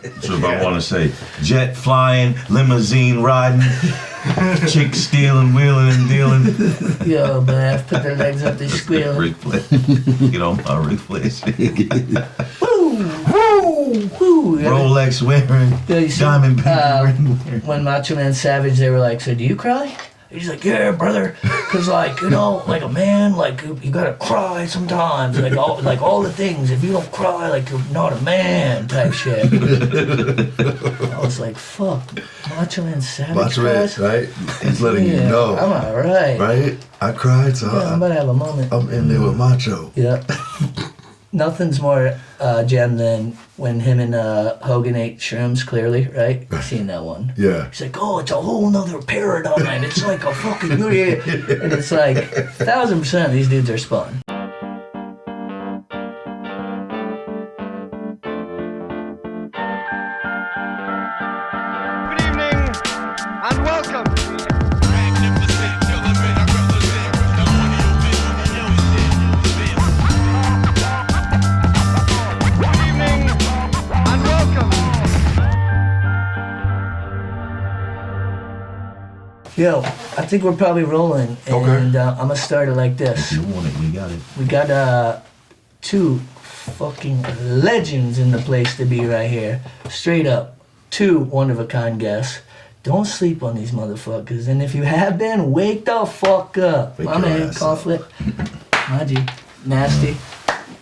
So if I want to say jet flying, limousine riding, chick stealing, wheeling and dealing. Yo, man, put their legs up, they squeal. Ric Flair. You know, my Ric Flair shit. Woo! Woo! Woo! Rolex wearing, diamond ring. When Macho Man Savage, they were like, so do you cry? He's like, yeah, brother, because, like, you know, like a man, like, you gotta cry sometimes, like all the things. If you don't cry, like, you're not a man, type shit. I was like, fuck, Macho Man Savage. Macho Man, right? He's letting you know. I'm alright. Right? I cried, so I'm about to have a moment. I'm in there with Macho. Yeah. Nothing's more gem than when him and Hogan ate shrooms, clearly, right? You've seen that one. Yeah. He's like, oh, it's a whole nother paradigm. It's like a fucking... And it's like, 1,000% these dudes are spun. Good evening, and welcome. Yo, I think we're probably rolling, and I'm gonna start it like this. If you want it, we got it. We got two fucking legends in the place to be right here. Straight up, two one-of-a-kind guests. Don't sleep on these motherfuckers, and if you have been, wake the fuck up. Wake My your man, ass Konflik, my G, Nastee.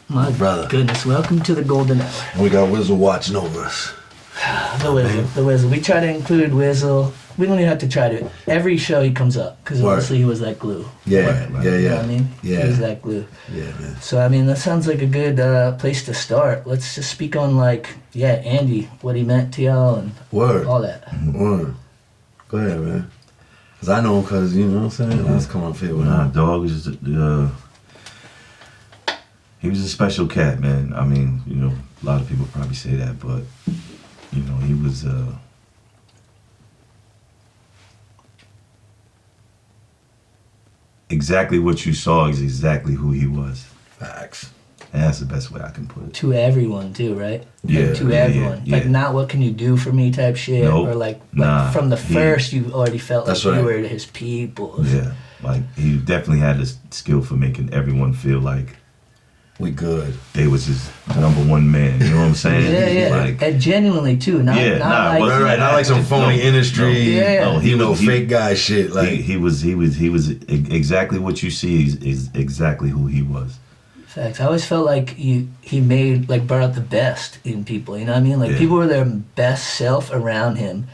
My brother. Goodness, welcome to the golden hour. And we got Wizzle watching over us. The Wizzle. We try to include Wizzle. We don't even have to try to. Every show he comes up, because honestly he was that glue. Yeah, Right. yeah, You know yeah. what I mean? Yeah. He was that glue. Yeah, man. So, I mean, that sounds like a good place to start. Let's just speak on, like, Andy, what he meant to y'all and Word. all that. Word. Go ahead, man. Because I know him because, you know what I'm saying? I was coming fit with Nah, him. dog was he was a special cat, man. I mean, you know, a lot of people probably say that, but you know, he was exactly what you saw is exactly who he was. Facts. And that's the best way I can put it. To everyone, too, right? Yeah, Like, to yeah, everyone. yeah. Like, not what can you do for me type shit. Nope. Or, like Nah, from the first, you already felt like That's you right. were his people. Yeah, like he definitely had the skill for making everyone feel like We good. they was his number one man. You know what I'm saying? Yeah. Like, And genuinely, too. Not, Yeah, not nah, like... but- Right. Not like some phony No, industry, Yeah. no, you know, fake guy shit. Like, he was exactly what you see is exactly who he was. Facts. I always felt like he made, like, brought out the best in people, you know what I mean? Like, Yeah. people were their best self around him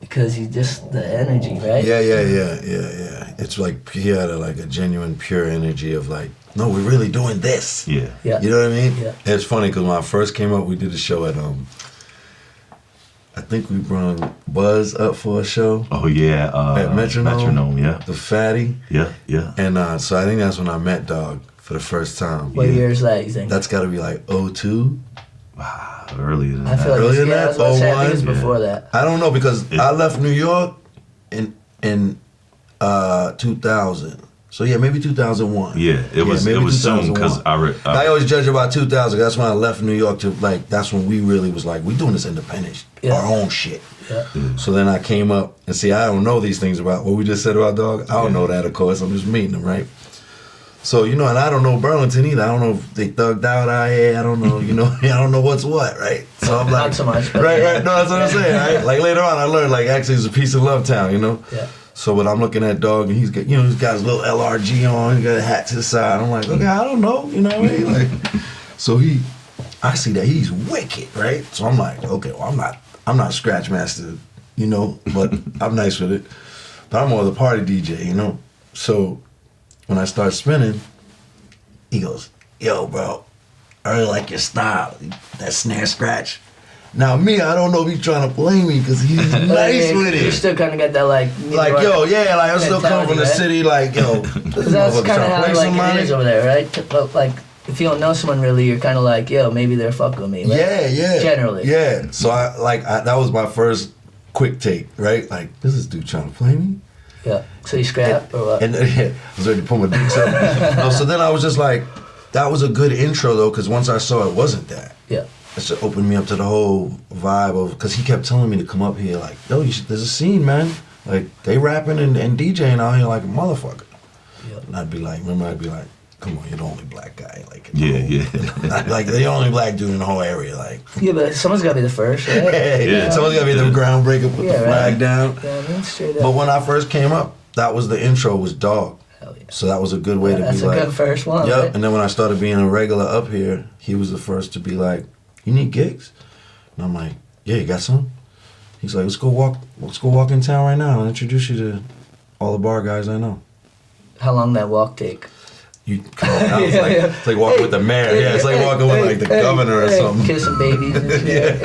because he just, the energy, right? yeah. It's like he had a genuine, pure energy of like, no, we're really doing this. Yeah. Yeah. You know what I mean? Yeah. It's funny because when I first came up, we did a show at I think we brought Buzz up for a show, Oh yeah. At Metronome? Metronome. Yeah. the Fatty, Yeah. Yeah. and so I think that's when I met Dog for the first time. What year is that, you think? That's got to be like 02. Wow. Earlier than I that. feel like Earlier it's, than I that? was gonna say, I think it's 01? before that. I don't know because I left New York in 2000. So yeah, maybe 2001. Yeah. It was soon because 2001. I always judge about 2000. That's when I left New York to that's when we really was like, we doing this independent, Yeah. our own shit. Yeah. So then I came up and see, I don't know these things about what we just said about Dog. I don't know that, of course. I'm just meeting them, right? So, you know, and I don't know Burlington either. I don't know if they thugged out out here. I don't know, you know, I don't know what's what, right? So I'm like, Not so much, but right. No, that's what I'm yeah. saying, right? Like later on, I learned like actually it's a peace and love town, you know? Yeah. So when I'm looking at Dog and he's got, you know, he's got his little LRG on, he got a hat to the side. I'm like, okay, I don't know, you know what I mean? Like, so I see that he's wicked, right? So I'm like, okay, well, I'm not Scratch Master, you know, but I'm nice with it. But I'm more the party DJ, you know? So when I start spinning, he goes, yo, bro, I really like your style, that snare scratch. Now me, I don't know if he's trying to play me because he's nice with You it. still kind of got that, like Yo, yeah, like I'm still coming from the city, like, yo, this Because that's motherfucker kind of trying to how play like somebody. it is over there, right? Like, if you don't know someone really, you're kind of like, yo, maybe they're fuck with me. Right? Yeah. Generally. Yeah. So that was my first quick take, right? Like, this is dude trying to play me? Yeah. So you scrap or what? And I was ready to pull my dicks up. No, so then I was just like, that was a good intro though, because once I saw it wasn't that. Yeah. just opened me up to the whole vibe of, because he kept telling me to come up here like, yo, there's a scene, man. Like, they rapping and DJing out here like a motherfucker. Yep. And I'd be like, come on, you're the only black guy. Like, like, the only black dude in the whole area. Like, yeah, but someone's got to be the first, right? Someone's got to be the groundbreaker, put the flag down. Yeah, I mean, straight up. But when I first came up, that was the intro, was Dog. Hell yeah. So that was a good way to be like. That's a good first one. Yep. Right? And then when I started being a regular up here, he was the first to be like, you need gigs? And I'm like, yeah, you got some? He's like, let's go walk in town right now and introduce you to all the bar guys I know. How long that walk take? You come on, it's like walking with the mayor. It's like walking with like the governor or something. Kissing babies and shit.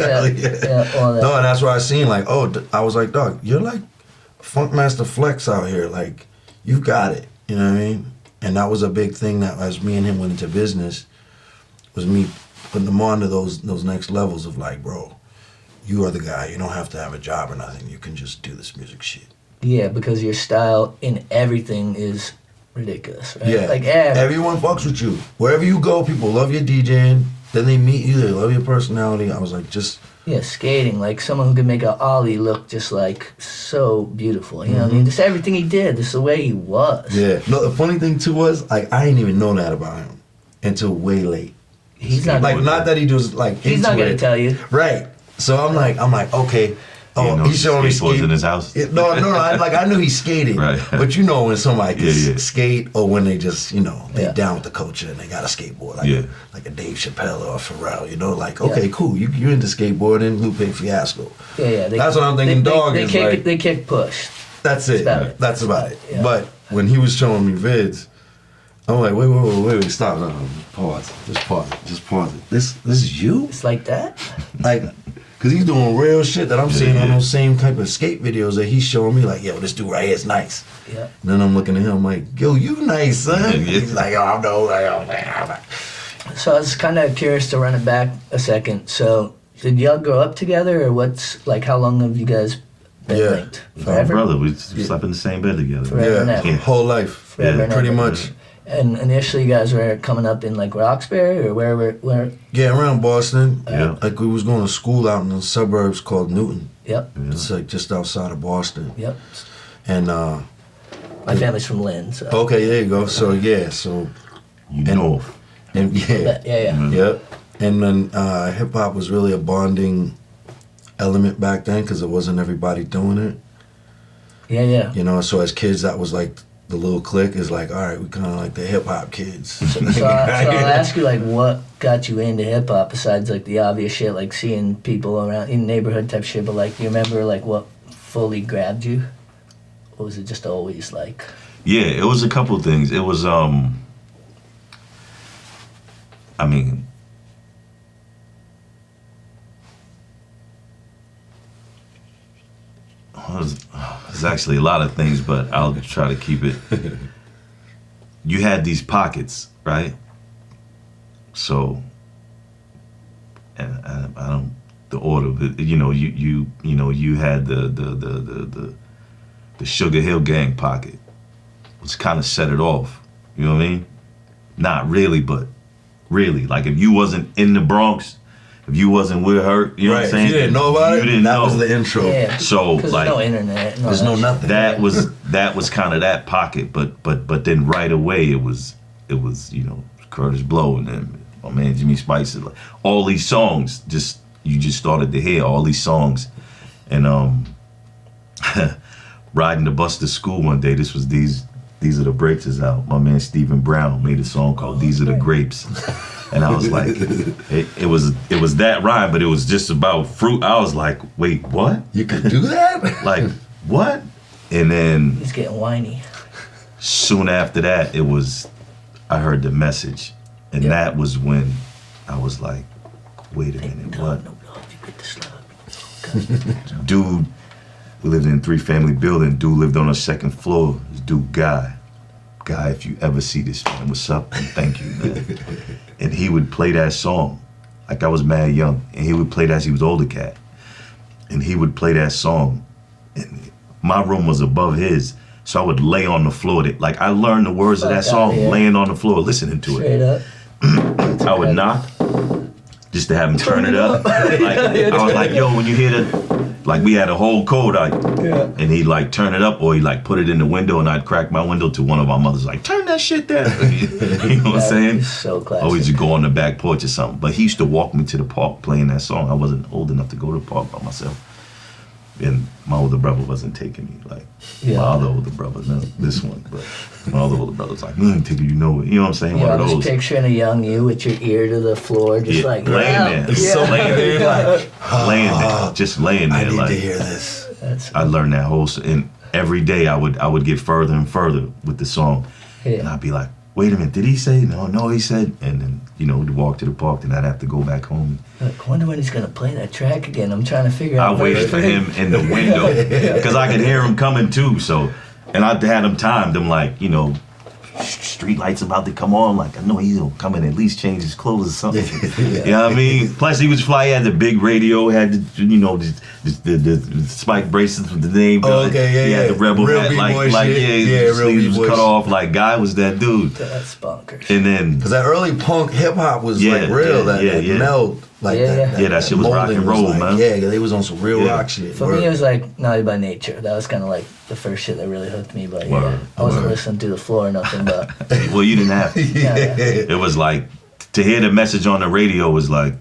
All that. No, and that's where I seen like, I was like, dog, you're like Funkmaster Flex out here. Like, you got it. You know what I mean? And that was a big thing that as me and him went into business, was me putting him on to those next levels of like, bro, you are the guy. You don't have to have a job or nothing. You can just do this music shit. Yeah, because your style in everything is ridiculous, right? Yeah, like everyone fucks with you. Wherever you go, people love your DJing. Then they meet you, they love your personality. I was like, just... Yeah, skating, like someone who could make an ollie look just like so beautiful. You know what I mean? Just everything he did, just the way he was. Yeah. No, the funny thing too was, like, I didn't even know that about him until way late. He's not like, not that he was like, he's not gonna tell you. Right. So I'm like, okay. Oh, he's showing me skate in his house. No. I knew he's skating. Right. But you know when somebody can skate, or when they just, they down with the culture and they got a skateboard, like a Dave Chappelle or a Pharrell. Like, okay, cool. You into skateboarding, Lupe Fiasco. Yeah. That's what I'm thinking. They kick push. That's it. That's about it. Yeah. But when he was showing me vids, I'm like, wait, stop. No, pause. Just pause it. This is you? It's like that? Like, because he's doing real shit that I'm seeing on those same type of skate videos that he's showing me, like, yo, this dude right here is nice. Yeah. And then I'm looking at him, I'm like, yo, you nice, son. He's like, oh, I know. So I was kind of curious to run it back a second. So did y'all grow up together, or what's, like, how long have you guys been linked? Forever? Brother, we slept in the same bed together. Forever and ever. Whole life. Forever and pretty ever. much. And initially, you guys were coming up in like Roxbury, or where? Yeah, around Boston. Yeah. Like we was going to school out in the suburbs called Newton. Yep. Yeah. It's like just outside of Boston. Yep. And my family's from Lynn. So. Okay, there you go. So You know. And Yeah. Yep. And then hip hop was really a bonding element back then because it wasn't everybody doing it. Yeah. So as kids, that was like the little clique is like, all right, we kind of like the hip hop kids. So I'll ask you, like, what got you into hip hop besides like the obvious shit, like seeing people around in neighborhood type shit? But like, do you remember like what fully grabbed you, or was it just always like? Yeah, it was a couple of things. It was I mean, it's actually a lot of things, but I'll try to keep it. You had these pockets, right? So, and I don't the order, but you had the Sugar Hill Gang pocket, which kind of set it off. You know what I mean? Not really, but really, like if you wasn't in the Bronx. If you wasn't with her, you know what I'm saying? If you didn't know about it, that was the intro. Yeah, so like, there's no internet. There's no nothing. That was kind of that pocket, but then right away it was Curtis Blow and then my man Jimmy Spice. Like, all these songs, you just started to hear all these songs, and riding the bus to school one day. This was These Are the Breaks is out. My man Stephen Brown made a song called These Are the Grapes. And I was like, it was that rhyme, but it was just about fruit. I was like, wait, what? You could do that? Like, what? And then He's getting whiny. soon after that, I heard the message. And that was when I was like, wait a minute, what? Dude, we lived in a 3-family building. Dude lived on the 2nd floor. This dude, Guy, if you ever see this, man, what's up? And thank you, man. And he would play that song. Like, I was mad young. And he would play that. He was older cat. And he would play that song. And my room was above his. So I would lay on the floor. Like, I learned the words of that song laying on the floor, listening to Straight it. up. I would knock. just to have him turn it up. Like, I was like, yo, when you hear the, like we had a whole code, and he'd like turn it up or he like put it in the window and I'd crack my window to one of our mothers like, turn that shit down. You know what I'm saying? So classic. Always just go on the back porch or something. But he used to walk me to the park playing that song. I wasn't old enough to go to the park by myself. And my older brother wasn't taking me, like my other older brother, not this one, but my other older brother's like, take you know it. You know what I'm saying? Yeah, One I of was those. picturing a young you with your ear to the floor, just like laying there. Laying there, like, laying there, just laying there. I need like, to hear this. I learned that whole, and every day I would get further and further with the song, and I'd be like, wait a minute, did he say? No, he said, and then to walk to the park, then I'd have to go back home. I wonder when he's gonna play that track again. I'm trying to figure out. I waited for him in the window because I could hear him coming too. So, and I had him timed. I'm like, street lights about to come on. Like I know he's gonna come and at least change his clothes or something. You know what I mean? Plus he was fly. He had the big radio. Had the spike bracelets with the name. He had the rebel real hat. Real sleeves was B-boy cut off. Like guy was that dude. That's bonkers. And then because that early punk hip hop was like real. That meld. Like that shit was rock and roll, man. Yeah, they was on some real rock shit. For me, it was like Naughty by Nature. That was kind of like the first shit that really hooked me. But I wasn't listening to the floor or nothing. But well, you didn't have to. It was like to hear the message on the radio was like.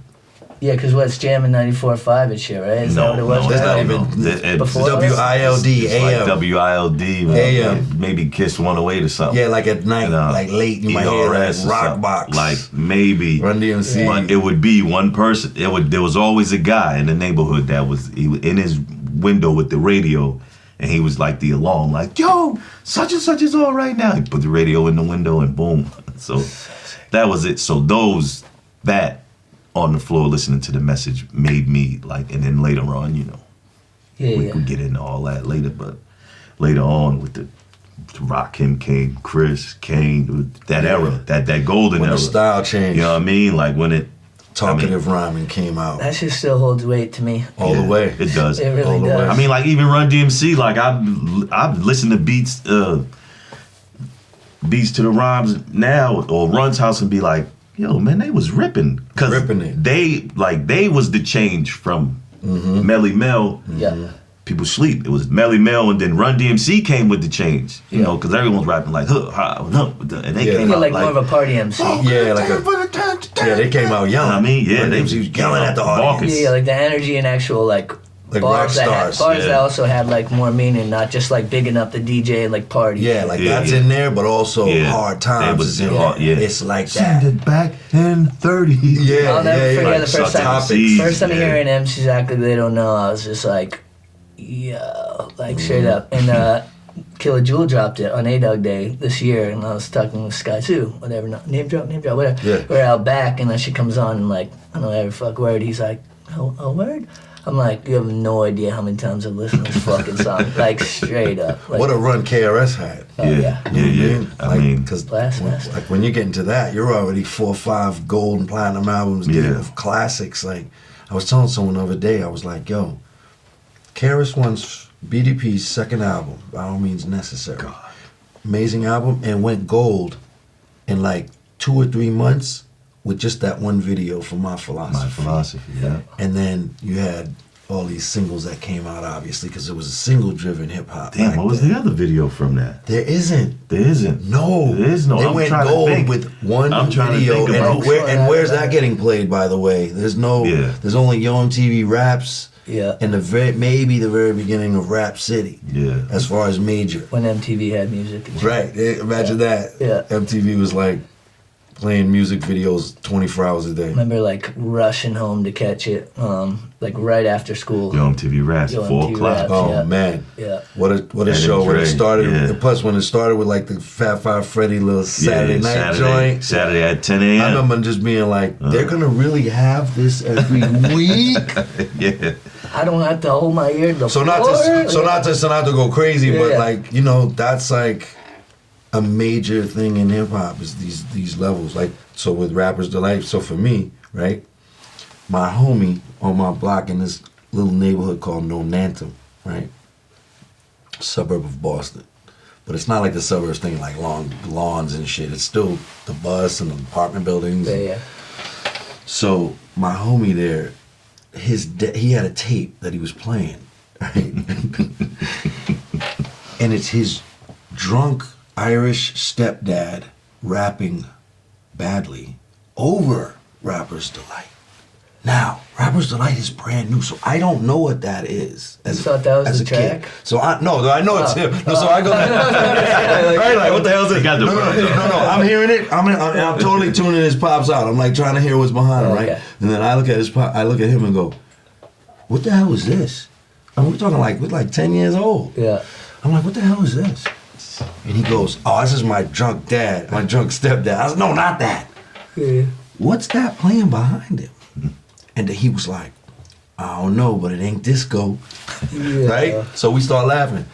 Yeah, because what's jamming 94.5 and shit, right? Is that what it was? That's not even before WILD AM. Like WILD AM. Maybe Kiss 108 or something. Yeah, like at night, like late, you might hear like Rock Box. Like maybe Run DMC. But it would be one person. There was always a guy in the neighborhood that was in his window with the radio, and he was like the alarm, like, yo, such and such is on right now. He put the radio in the window and boom. So that was it. So that on the floor listening to the message made me like, and then later on, we could get into all that later, but later on with the Rakim came, Chris Kane, that era, that golden when era. The style changed. You know what I mean? Like when it talkative rhyming came out. That shit still holds weight to me. All the way. It does. It really does. I mean, like even Run DMC, like I've listened to beats to the rhymes now or Run's house and be like, yo, man, they was ripping. Cause ripping it. They was the change from Melly Mel. Yeah. People sleep. It was Melly Mel, and then Run DMC came with the change. You know, because everyone's rapping like, and they came out like more of a party MC. They came out young. I mean, they was yelling at the audience. Yeah, like the energy and actual like rock stars. That also had like more meaning, not just like bigging up the DJ and like party. Yeah, like that's in there, but also hard times is in there. It's like that. Send it back in 30. I'll never forget the first time hearing MC Exactly They Don't Know, I was just like, yo, like straight up. And Killer Jewel dropped it on A-Dog Day this year, and I was talking with Sky too, whatever, name drop, whatever. Yeah. We're out back, and then she comes on and like, I don't know every fuck word. He's like, a word? I'm like, you have no idea how many times I've listened to this fucking song. Like, straight up. Like, what a run KRS had. Yeah. I mean, because like when you get into that, you're already 4 or 5 gold and platinum albums deep of classics. Like, I was telling someone the other day, I was like, yo, KRS One's BDP's second album, By All Means Necessary. God. Amazing album, and went gold in like 2 or 3 months with just that one video for My Philosophy. Yeah. And then you had all these singles that came out, obviously, because it was a single-driven hip-hop. Damn, what was the other video from that? There isn't. There isn't. No. There is no. They went gold with one video. And where's that getting played, by the way? There's no. Yeah. There's only Yo MTV Raps. Yeah. And maybe the very beginning of Rap City. Yeah. As far as major. When MTV had music. Right. Imagine that. Yeah. MTV was like playing music videos 24 hours a day. I remember like rushing home to catch it, like right after school. Yo MTV Raps, 4 o'clock. Oh man. Yeah. What a show when it started. Yeah. Plus when it started with like the Fat Five Freddy little Saturday night joint. Saturday at 10 a.m. I remember just being like, they're gonna really have this every week. Yeah. I don't have to hold my ear to the so floor. Not to go crazy, but like, that's like a major thing in hip hop is these levels. Like, so with Rapper's Delight, so for me, right, my homie on my block in this little neighborhood called Nonantum, right, suburb of Boston. But it's not like the suburbs thing, like long lawns and shit. It's still the bus and the apartment buildings. Yeah. So my homie there, he had a tape that he was playing, right? And it's his drunk Irish stepdad rapping badly over Rapper's Delight. Now, Rapper's Delight is brand new, so I don't know what that is. You thought that was as the a track? kid. So I know it's him. No, so I go, right? Like, what the hell is it? got the No, I'm hearing it. I'm totally tuning his pops out. I'm like trying to hear what's behind him, right? Okay. And then I look at his pop, I look at him and go, what the hell is this? And we're talking like we're like 10 years old. Yeah. I'm like, what the hell is this? And he goes, oh, this is my drunk dad, my drunk stepdad. I said, no, not that. Yeah. What's that playing behind him? And he was like, I don't know, but it ain't disco. Yeah. Right? So we start laughing.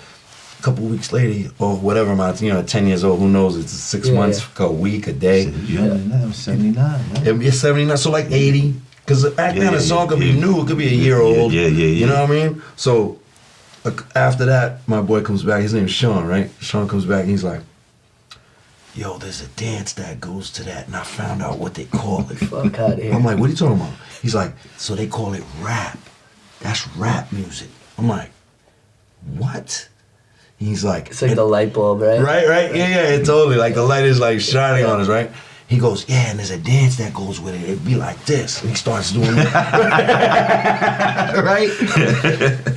A couple weeks later, or whatever amount, 10 years old, who knows? It's 6 months, a week, a day. Yeah, 79, man. It's 79, so like 80. Because back then a song could be new, it could be a year old. Yeah. You know what I mean? So after that, my boy comes back. His name's Sean, right? Sean comes back and he's like, yo, there's a dance that goes to that, and I found out what they call it. Fuck out of here. I'm like, what are you talking about? He's like, so they call it rap. That's rap music. I'm like, what? He's like, It's like the light bulb, right? right? Yeah, totally. Like the light is like shining on us, right? He goes, yeah, and there's a dance that goes with it. It'd be like this. And he starts doing that. Right?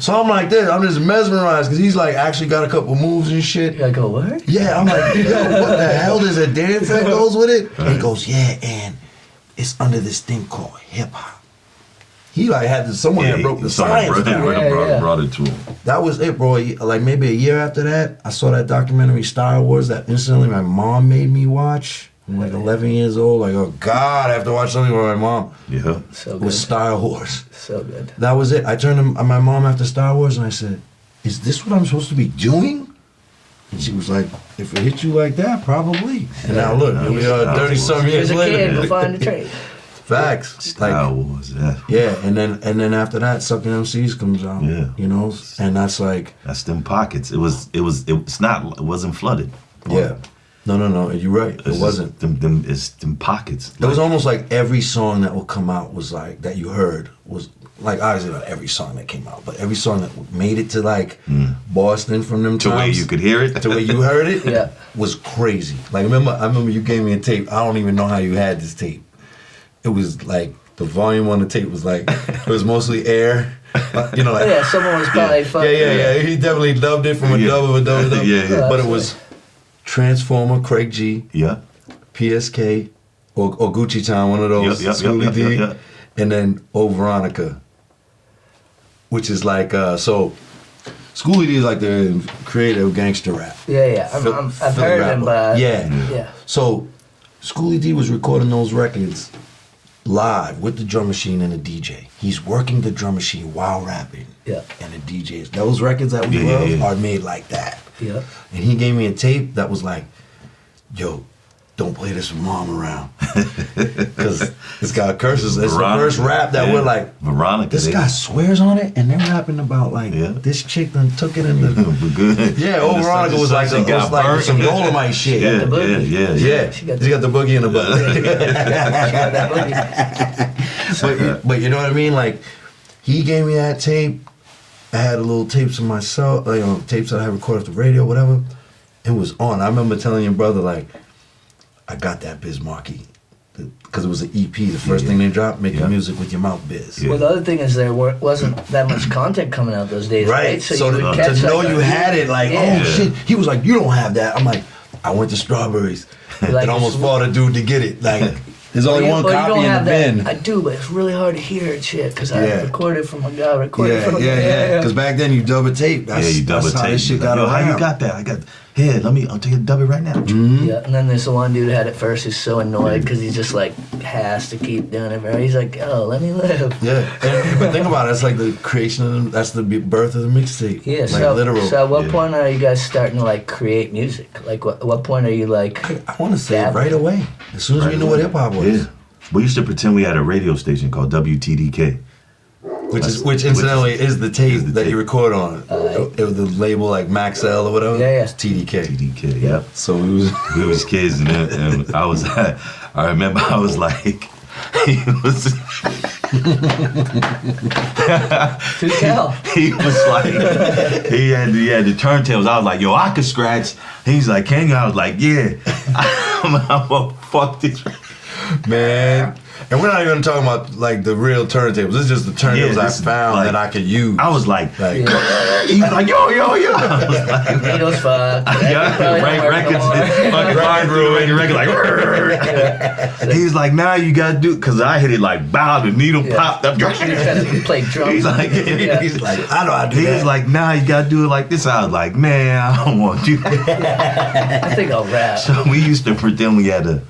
So I'm like this. I'm just mesmerized because he's like actually got a couple moves and shit. You're like, oh, what? Yeah, I'm like, yo, what the hell? There's a dance that goes with it? And he goes, yeah, and it's under this thing called hip hop. He like had someone that broke the science. Brought it to him. That was it, bro. Like maybe a year after that, I saw that documentary Star Wars that instantly my mom made me watch. I'm like 11 years old. Like, oh God, I have to watch something with my mom. Yeah. So With good. Star Wars. So good. That was it. I turned to my mom after Star Wars and I said, is this what I'm supposed to be doing? And she was like, if it hit you like that, probably. And now look, here we are 30-some years As a later. kid, we'll find a trade. Facts. Star Wars, yeah. Yeah, and then after that, Sucking MCs comes out. Yeah. You know? And that's like, That's them pockets. It wasn't flooded. yeah. No, you're right. It It's wasn't. It's them pockets. It was almost like every song that would come out was like, that you heard was, like obviously not every song that came out, but every song that made it to like Boston from them to times. where you could hear it. To where you heard it Yeah. was crazy. Like I remember you gave me a tape. I don't even know how you had this tape. It was like, the volume on the tape was like, it was mostly air. You know, like, Oh, yeah, someone was probably fucking. yeah. He definitely dubbed it from a dub of a dub. Yeah. But it was Transformer, Craig G, Yeah. PSK, or Gucci Town, one of those, Yep. Schoolie D, and then Oh Veronica, which is like, so Schoolie D is like the creator of gangster rap. Yeah. I've Philly heard rapper. him, but. Yeah. So Schoolie D was recording those records live with the drum machine and the DJ. He's working the drum machine while rapping. Yeah. And the DJs. Those records that we Yeah, love yeah. are made like that. Yeah. And he gave me a tape that was like, yo, don't play this with mom around. Because it's got curses. It's Veronica, the first rap that we're like, Veronica. this guy swears on it, and they're rapping about like, this chick done took it in the... Good. Yeah, Oh Veronica was like, some Dolomite shit. Yeah. Yeah, She she got the boogie in the butt. That boogie. but you know what I mean? Like, he gave me that tape. I had a little tapes of myself, tapes that I had recorded off the radio, whatever. It was on. I remember telling your brother, like, I got that Biz Markie. Because it was an EP, the first thing they dropped, making music with your mouth biz. Yeah. Well, the other thing is wasn't that much content coming out those days, right? So you would to catch know like you had it, like, Yeah. oh shit. He was like, you don't have that. I'm like, I went to Strawberries. Like, and almost fought a dude to get it. Like, there's only one you copy don't in the have that. bin. I do, but it's really hard to hear and shit because I Yeah. recorded from a guy. From Yeah. Because back then you double tape. You double that's how tape. this shit got Yo, around. how you got that? I got. Here, I'll take a dub it right now. Yeah, and then this one dude had it first. He's so annoyed because he just like has to keep doing it. Right? He's like, "Oh, let me live." Yeah, but think about it. That's like the creation of that's the birth of the mixtape. Yeah. like So, literal. so at what point are you guys starting to like create music? Like, what point are you like? I want to say dabbling? right away. As soon as we knew what hip hop was, Yeah. We used to pretend we had a radio station called WTDK. which incidentally is the tape that tape. you record on. It was the label like Max L or whatever. Yeah. It's TDK. TDK, yeah. So we was We was kids, and I remember I was like, he was To tell. he was like he had the turntables. I was like, yo, I could scratch. He's like, can you? I was like, yeah. I'm gonna fuck this. Man. And we're not even talking about like the real turntables. This is just the turntables I found like, that I could use. I was like, Like, he was like, yo. I was like, Needles fuck. records, fucking line room, record like. He's like, now you gotta do, cause I hit it like bow, the needle popped up. You're trying to play drums. He's like, he's like, I know how to do that. He's like, nah, you gotta do it like this. I was like, man, I don't want to do that. I think I'll rap. So we used to pretend we had a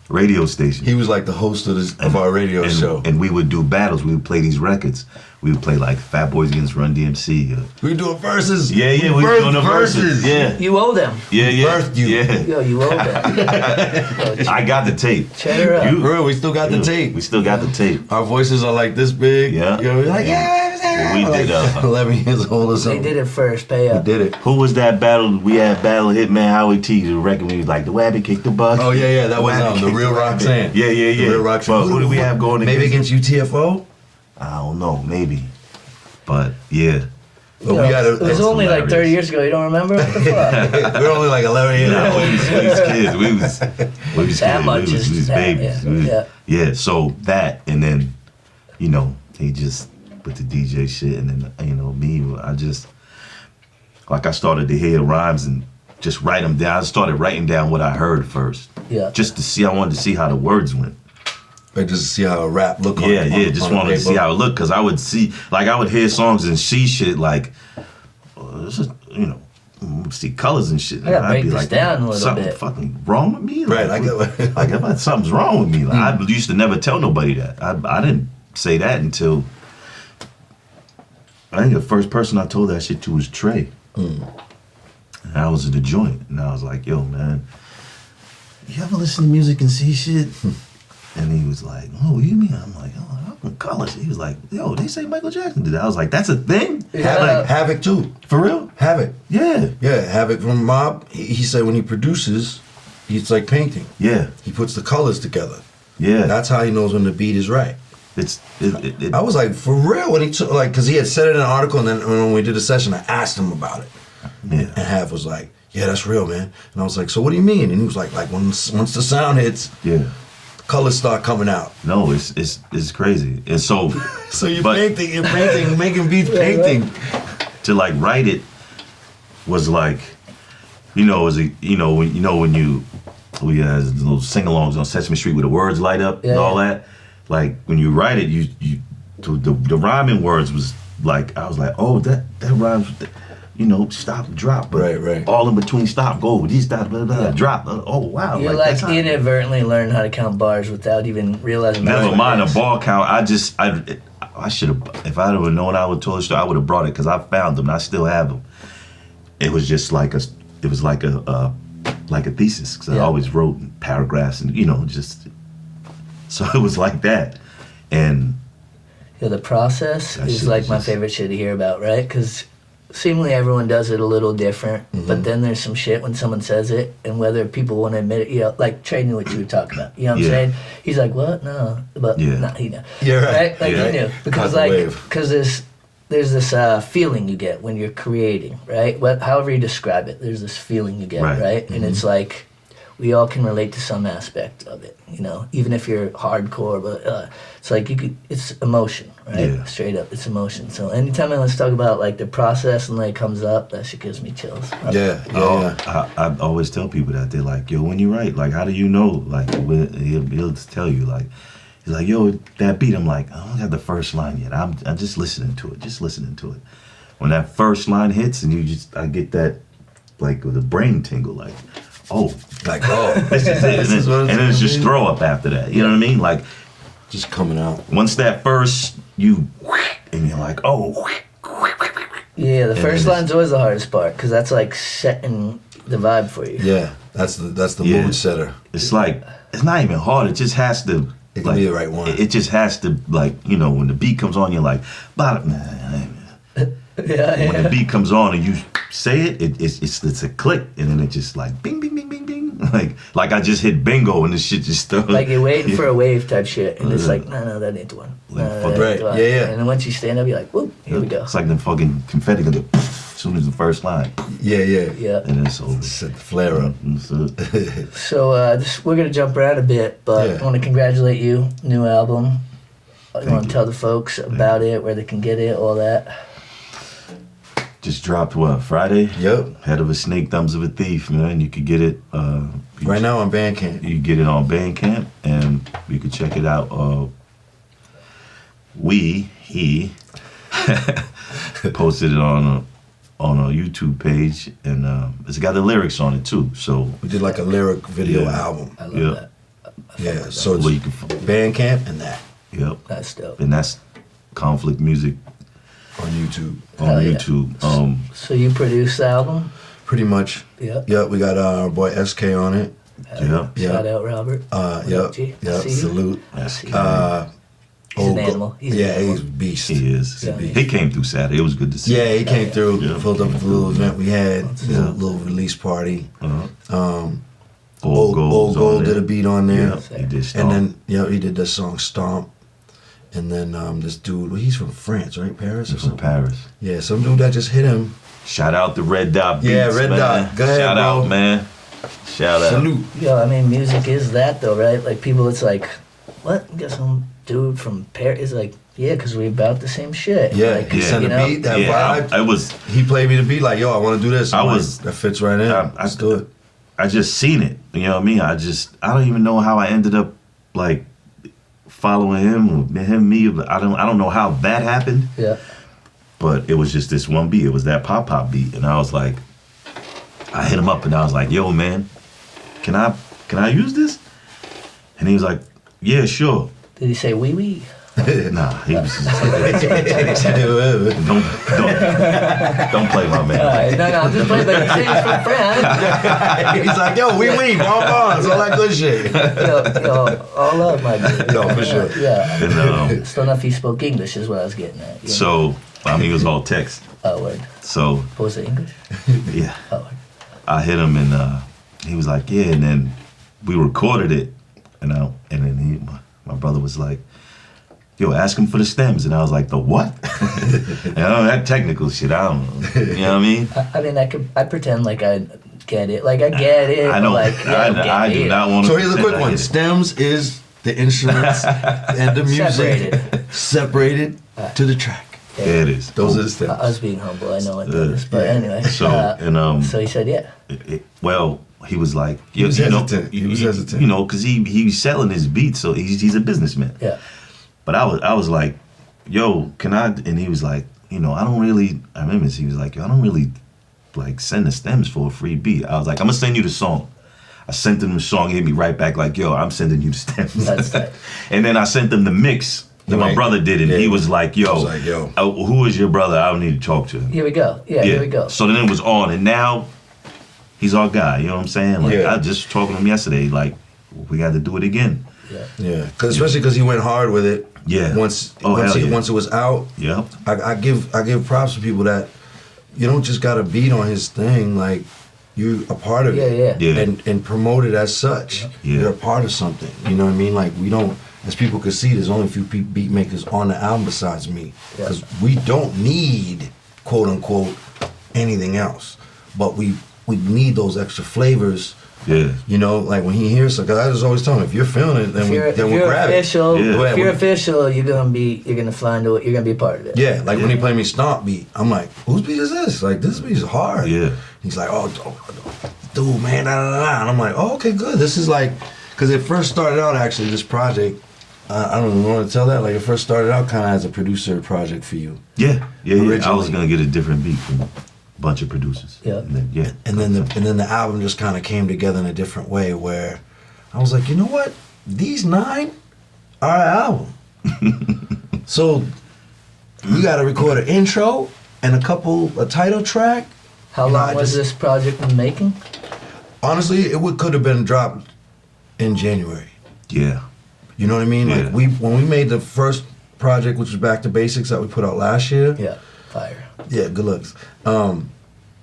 radio station. He was like the host of our radio show. And we would do battles. We would play these records. We would play like Fat Boys Against Run DMC. We were doing verses. Yeah, we were doing the verses. Yeah. You owe them. Yeah. Birthed you. Yeah. Yo, you owe them. I got the tape. Cheddar up. For real, we still got the tape. We still got the tape. Our voices are like this big. Yeah. You know, we're like, We did, like 11 years old or They something. did it first. Pay We up. did it. Who was that battle? We had Battle Hitman Howie T. The record when he was like, the Wabbit kicked the bucket. Oh, yeah. That was the real Roxanne. Yeah. The real Roxanne. But who do we have going Maybe against UTFO? I don't know. Maybe. But yeah. But we got It was That's only like 30 hilarious. years ago. You don't remember? What the fuck? We're only like 11 years No, old. we was kids. We was That kids. much we is was that, babies. yeah. Yeah. So that, and then, you know, he just with the DJ shit, and then, you know, me, I started to hear rhymes and just write them down. I started writing down what I heard first. Yeah. Just to see. I wanted to see how the words went. Like just to see how a rap look on Just wanted to see how it looked, because I would see, like, I would hear songs and see shit like, this is, you know, see colors and shit. I gotta I'd break be this like, down a little something bit. fucking wrong with me? Right, Like something's wrong with me. Like, I used to never tell nobody that. I didn't say that until, I think the first person I told that shit to was Trey. And I was at the joint, and I was like, yo, man, you ever listen to music and see shit? And he was like, oh, what do you mean? I'm like, oh, I'm from colors. He was like, yo, they say Michael Jackson did that. I was like, that's a thing? Havoc too. For real? Havoc. Yeah. Yeah, Havoc from Mobb. He said when he produces, it's like painting. Yeah. He puts the colors together. Yeah. That's how he knows when the beat is right. I I was like, for real, when he took, like, because he had said it in an article, and then when we did a session, I asked him about it. Yeah. And Hav was like, yeah, that's real, man. And I was like, so what do you mean? And he was like once the sound hits, Yeah. colors start coming out. No, it's crazy. And so So you're but painting, making beats, painting. to like write it was like, you know, when we had little sing-alongs on Sesame Street where the words light up and all that. Like when you write it, the rhyming words was like, I was like, oh, that rhymes with the, you know, stop, drop, but Right. all in between stop, go, these stop, blah, blah, drop. Oh wow, You that's how- inadvertently learn how to count bars without even realizing. that's Never what mind it a is. ball count. I should have. If I'd have known I would told the story, I would have brought it because I found them. And I still have them. It was just like a thesis because I always wrote in paragraphs and just. So it was like that, and Yeah, the process That is shit like is my just- favorite shit to hear about, right? Because seemingly everyone does it a little different, but then there's some shit when someone says it, and whether people want to admit it, like Trey knew what you were talking about. You know what I'm Yeah. saying? He's like, what? No, but nah, he knew. Yeah, right. Like Yeah. he knew because Caught the wave. there's this feeling you get when you're creating, right? However you describe it, there's this feeling you get, right? And it's like we all can relate to some aspect of it, even if you're hardcore, but it's like it's emotion, right? Yeah. Straight up, it's emotion. So anytime I let's talk about like the process and like comes up, that shit gives me chills. Yeah. I always tell people that they're like, yo, when you write, like, how do you know? Like, he'll just tell you, like, he's like, yo, that beat. I'm like, I don't have the first line yet. I'm just listening to it. When that first line hits, and I get that, like, with a brain tingle, like, oh, Like, oh, this is it. This is what and it's then it's gonna just be. throw up after that. You know what I mean? Like, just coming out. once that first, and you're like, oh. Yeah, the And first then line's always the hardest part because that's like setting the vibe for you. Yeah, that's the Yeah. mood setter. It's like, it's not even hard. It just has to. It can be the right one. It just has to, like, when the beat comes on, you're like, when the beat comes on and you say it, it's a click, and then it just like bing, bing, bing, bing, bing. like I just hit bingo and this shit just started. Like you're waiting for a wave type shit, and it's like, no, that ain't the one. No, Like, that fuck ain't right. the one. Yeah. And then once you stand up, you're like, whoop, here we go. It's like the fucking confetti gonna go as soon as the first line, Yeah. Yeah. and it's over. Set the flare up. That's it. So we're gonna jump around a bit, but Yeah. I want to congratulate you, new album. I want you. to tell the folks about it, where they can get it, all that. Just dropped what, Friday? Yep. Head of a snake, thumbs of a thief, man. You could get it. Right now on Bandcamp. You get it on Bandcamp, and you can check it out. He posted it on a YouTube page, and it's got the lyrics on it too. So We did like a lyric video Yeah. album. I love Yeah. that. Yeah. So it's where you can, Bandcamp and that yep, That's dope. and that's Konflik Music on YouTube. on Hell yeah. YouTube. So you produced the album? Pretty much. Yep. Yep. We got our boy SK on it. Yeah, Yeah. Shout out, Robert. What up, Yep. G? I Yep. see you. Salute. I see you. He's Oh, an animal. He's an yeah, animal. he's a beast. he is. Yeah. He came through Saturday. It was good to see. Yeah, he came through, Yeah. filled up the little event we had, Yeah. little release party. Uh-huh. Old Gold did a beat on there. Yeah, he did. And Stomp. then, he did that song Stomp. And then this dude, he's from France, right? Paris or from something? Paris. Yeah, some dude that just hit him. Shout out to Red Dot Beats. Yeah, Red man. Dot. Go ahead, Shout bro. out, man. Shout out. Salute. Yo, I mean, music is that though, right? Like people, it's like, what? You got some dude from Paris? It's like, yeah, because we about the same shit. Yeah, like, he sent you a know? beat, that Yeah, vibe. I was. He played me the beat like, yo, I want to do this. I I'm like, was- that fits right in. Let's do it. I just seen it. You know what I mean? I don't even know how I ended up like following him, me. I don't know how that happened. Yeah. But it was just this one beat. It was that pop beat, and I was like, I hit him up, and I was like, yo, man, can I use this? And he was like, yeah, sure. Did he say wee wee? Nah, he was just like, don't play my man. All right, no, I'm just playing. But you say he's from France. He's like, yo, we bonbons, all that good shit. Yo, all up, my dude. No, for sure. Yeah. And Still enough he spoke English is what I was getting at. you know? so I mean, it was all text. Oh, word. So What was it, English? yeah. Oh, word. I hit him, and he was like, yeah, and then we recorded it, and then my brother was like, yo, ask him for the stems, and I was like, the what? And I don't know that technical shit, I don't know. You know what I mean? I mean, I pretend like I get it. Like, I get it. I don't, Like, yeah, I do not want to. So here's a quick one. Stems is the instruments and the music separated to the track. There it is. Those are the stems. I was being humble. I know I did this. But Yeah. anyway. So, So he said, yeah. well, he was like, He was you know, hesitant. He was hesitant. You know, because he's selling his beats, so he's a businessman. Yeah. But I was like, yo, can I? And he was like, you know, I remember he was like, yo, I don't really like send the stems for a free beat. I was like, I'm gonna send you the song. I sent him the song. He hit me right back like, yo, I'm sending you the stems. That's tight. And then I sent him the mix that my Right. brother did, and Yeah. he was like, yo, He was like, yo. who is your brother? I don't need to talk to him. Here we go. Yeah, here we go. So then it was on, and now he's our guy. You know what I'm saying? Like Yeah. I just talking to him yesterday. Like we got to do it again. Yeah, especially because he went hard with it. Yeah. Once Oh, hell yeah. once it was out, Yep. I give props to people that you don't just got to beat on his thing. Like you a part of Yeah, it. yeah. And promote it as such. Yeah. You're a part of something. You know what I mean? Like we don't. As people can see, there's only a few beat makers on the album besides me. Yeah. Because we don't need, quote unquote, anything else. But we need those extra flavors. Yeah. You know, like when he hears something, I just always tell him, if you're feeling it, then If we'll you're grab official, it. Yeah. if you're official, you're gonna find out. You're gonna be a part of it. Yeah, like when he played me Stomp beat, I'm like, whose beat is this? Like, this beat is hard. Yeah. He's like, oh, dude, man, da da da. And I'm like, oh, okay, good. This is like, because it first started out, actually, this project, I don't know want to tell that. Like, it first started out kind of as a producer project for you. Yeah. I was Originally. gonna get a different beat from a bunch of producers. Yeah. And And then the album just kind of came together in a different way where I was like, you know what? These 9 are an album. So you got to record an intro and a title track. How You know, long I was just- this project in making? Honestly, could have been dropped in January. Yeah. You know what I mean? Yeah. Like when we made the first project, which was Back to Basics that we put out last year. Yeah, fire. Yeah, good looks.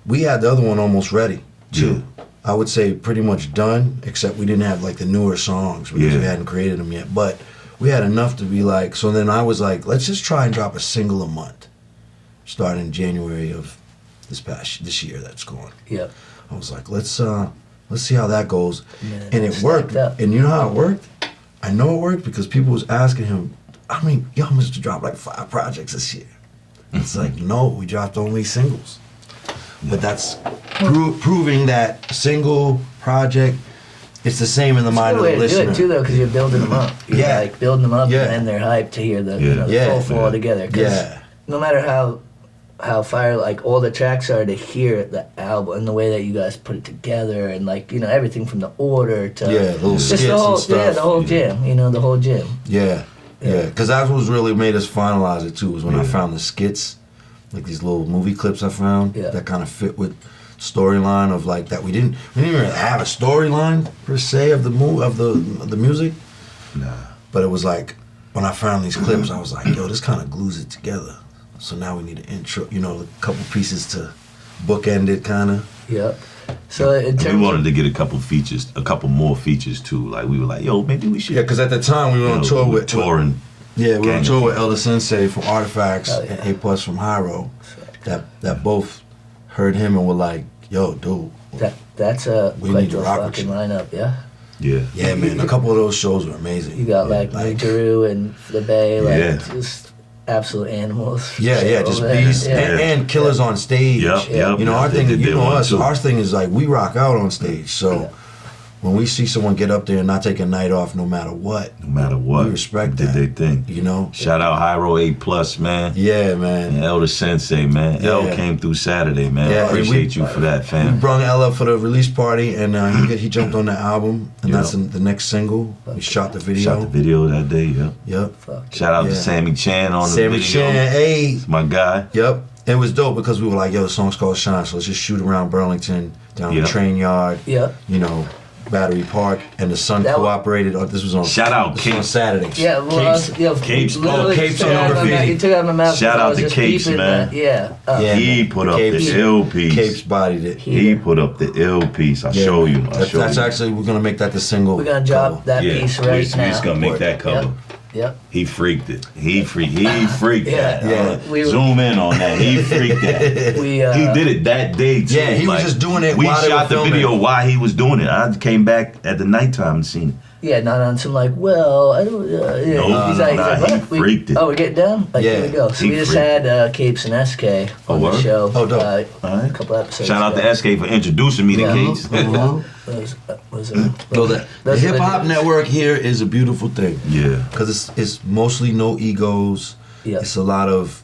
We had the other one almost ready too. I would say pretty much done, except we didn't have like the newer songs because Yeah. we hadn't created them yet. But we had enough to be like, so then I was like, let's just try and drop a single a month, starting January of this year that's gone. Yep. I was like, let's see how that goes. Yeah, And it stacked worked. up. And you know how it worked? I know it worked because people was asking him, I mean, y'all must have dropped like 5 projects this year. It's like, no, we dropped only singles. But that's proving that single project, it's the same in the mind of the It's a good way to do listener. it too, though, because you're building them up. You're Yeah. like building them up, Yeah. and then they're hyped to hear the, Yeah. the Yeah. full flow together. 'Cause Yeah. no matter how fire like all the tracks are, to hear the album and the way that you guys put it together, and like everything from the order to Yeah, little just skits the whole and stuff. the whole jam. The whole jam. Yeah, yeah. Because that was really made us finalize it too. Was when I Yeah. found the skits, like these little movie clips I found Yeah. that kind of fit with storyline of like that. We didn't even really have a storyline per se of the of the music, Nah. but it was like when I found these clips, I was like, yo, this kind of glues it together. So now we need an intro, a couple pieces to bookend it, kind of. Yep. So in And we terms wanted of to get a couple more features too. Like we were like, yo, maybe we should. Yeah, because at the time we were on tour with touring. Yeah, we were on Gang. tour with Elder Sensei from Artifacts Oh, yeah. and A+ from Hyro. That both heard him and were like, yo, dude. that's a We quite need to the rock with fucking you. lineup. Yeah. Yeah. Yeah, man, a couple of those shows were amazing. You got Yeah, like like- Mujaru and the Bay, like Yeah. just absolute animals. Yeah, just over there. beasts Yeah. and killers on stage. Yep, yep. Our They thing, did their one, us, too. our thing is like we rock out on stage. So Yeah. when we see someone get up there and not take a night off no matter what, No matter what, we respect did that. they thing. Shout out Hyro A+, man. Yeah, man. And Elder Sensei, man. Yeah. L came through Saturday, man. Yeah, I and appreciate you for that, We fam. brung L up for the release party, and he jumped on the album, and Yeah. that's the next single. We shot the video. Shot the video that day, yeah. Yep. Fuck. Shout out to Yeah. Sammy Chan on the Sammy video. Chan, hey. It's my guy. Yep. It was dope because we were like, yo, the song's called Shine, so let's just shoot around Burlington, down Yeah. the train yard, Yep. Battery Park, and the sun That wa- cooperated. Oh, this was on. Shout out this was on Capes. Saturdays. Yeah, well, Capes. literally Capes took on out my graffiti. map- You took out my map. Shout I out was to just Capes, beeping man. that. Yeah. Yeah. He man. put up Capes- the ill piece. Capes bodied it. He put up the ill piece. I'll Yeah, show you. man. I'll That's, show that's you. actually, we're gonna make that the single. We're gonna drop cover. that Yeah, piece we right just now. gonna make that cover. Yep. He freaked it. He freaked Yeah, that. yeah. We- Zoom in on that. He freaked that. We He did it that day too. Yeah, he was just doing it We while they shot were the filming. video while he was doing it. I came back at the nighttime and seen it. Yeah, not on some like, well, I don't. Yeah. No, he's like, nah, he what? freaked it. Oh, we're getting down. Like, Yeah, here we go. So he we just freaked had Capes and SK on the word? show. Oh, dope. All right. A couple episodes. Shout out ago. to SK for introducing me to Yeah. Gates. Was So the those are hip hop dudes. network here is a beautiful thing. Yeah. Because it's mostly no egos. Yeah. It's a lot of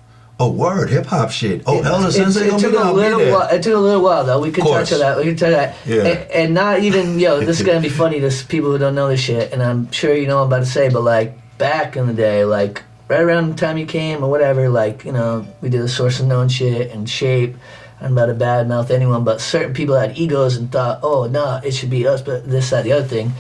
hip hop shit. Oh, Elder It Sensei gonna took be there. a I'll be little there. while. It took a little while though. We could Course. touch on that. We could touch that. Yeah. And not even this is gonna be funny to people who don't know this shit. And I'm sure you know what I'm about to say. But like back in the day, like right around the time you came or whatever, like we did the Source of Known shit and Shape. I'm about to badmouth anyone, but certain people had egos and thought, oh no, it should be us, but this, that, the other thing.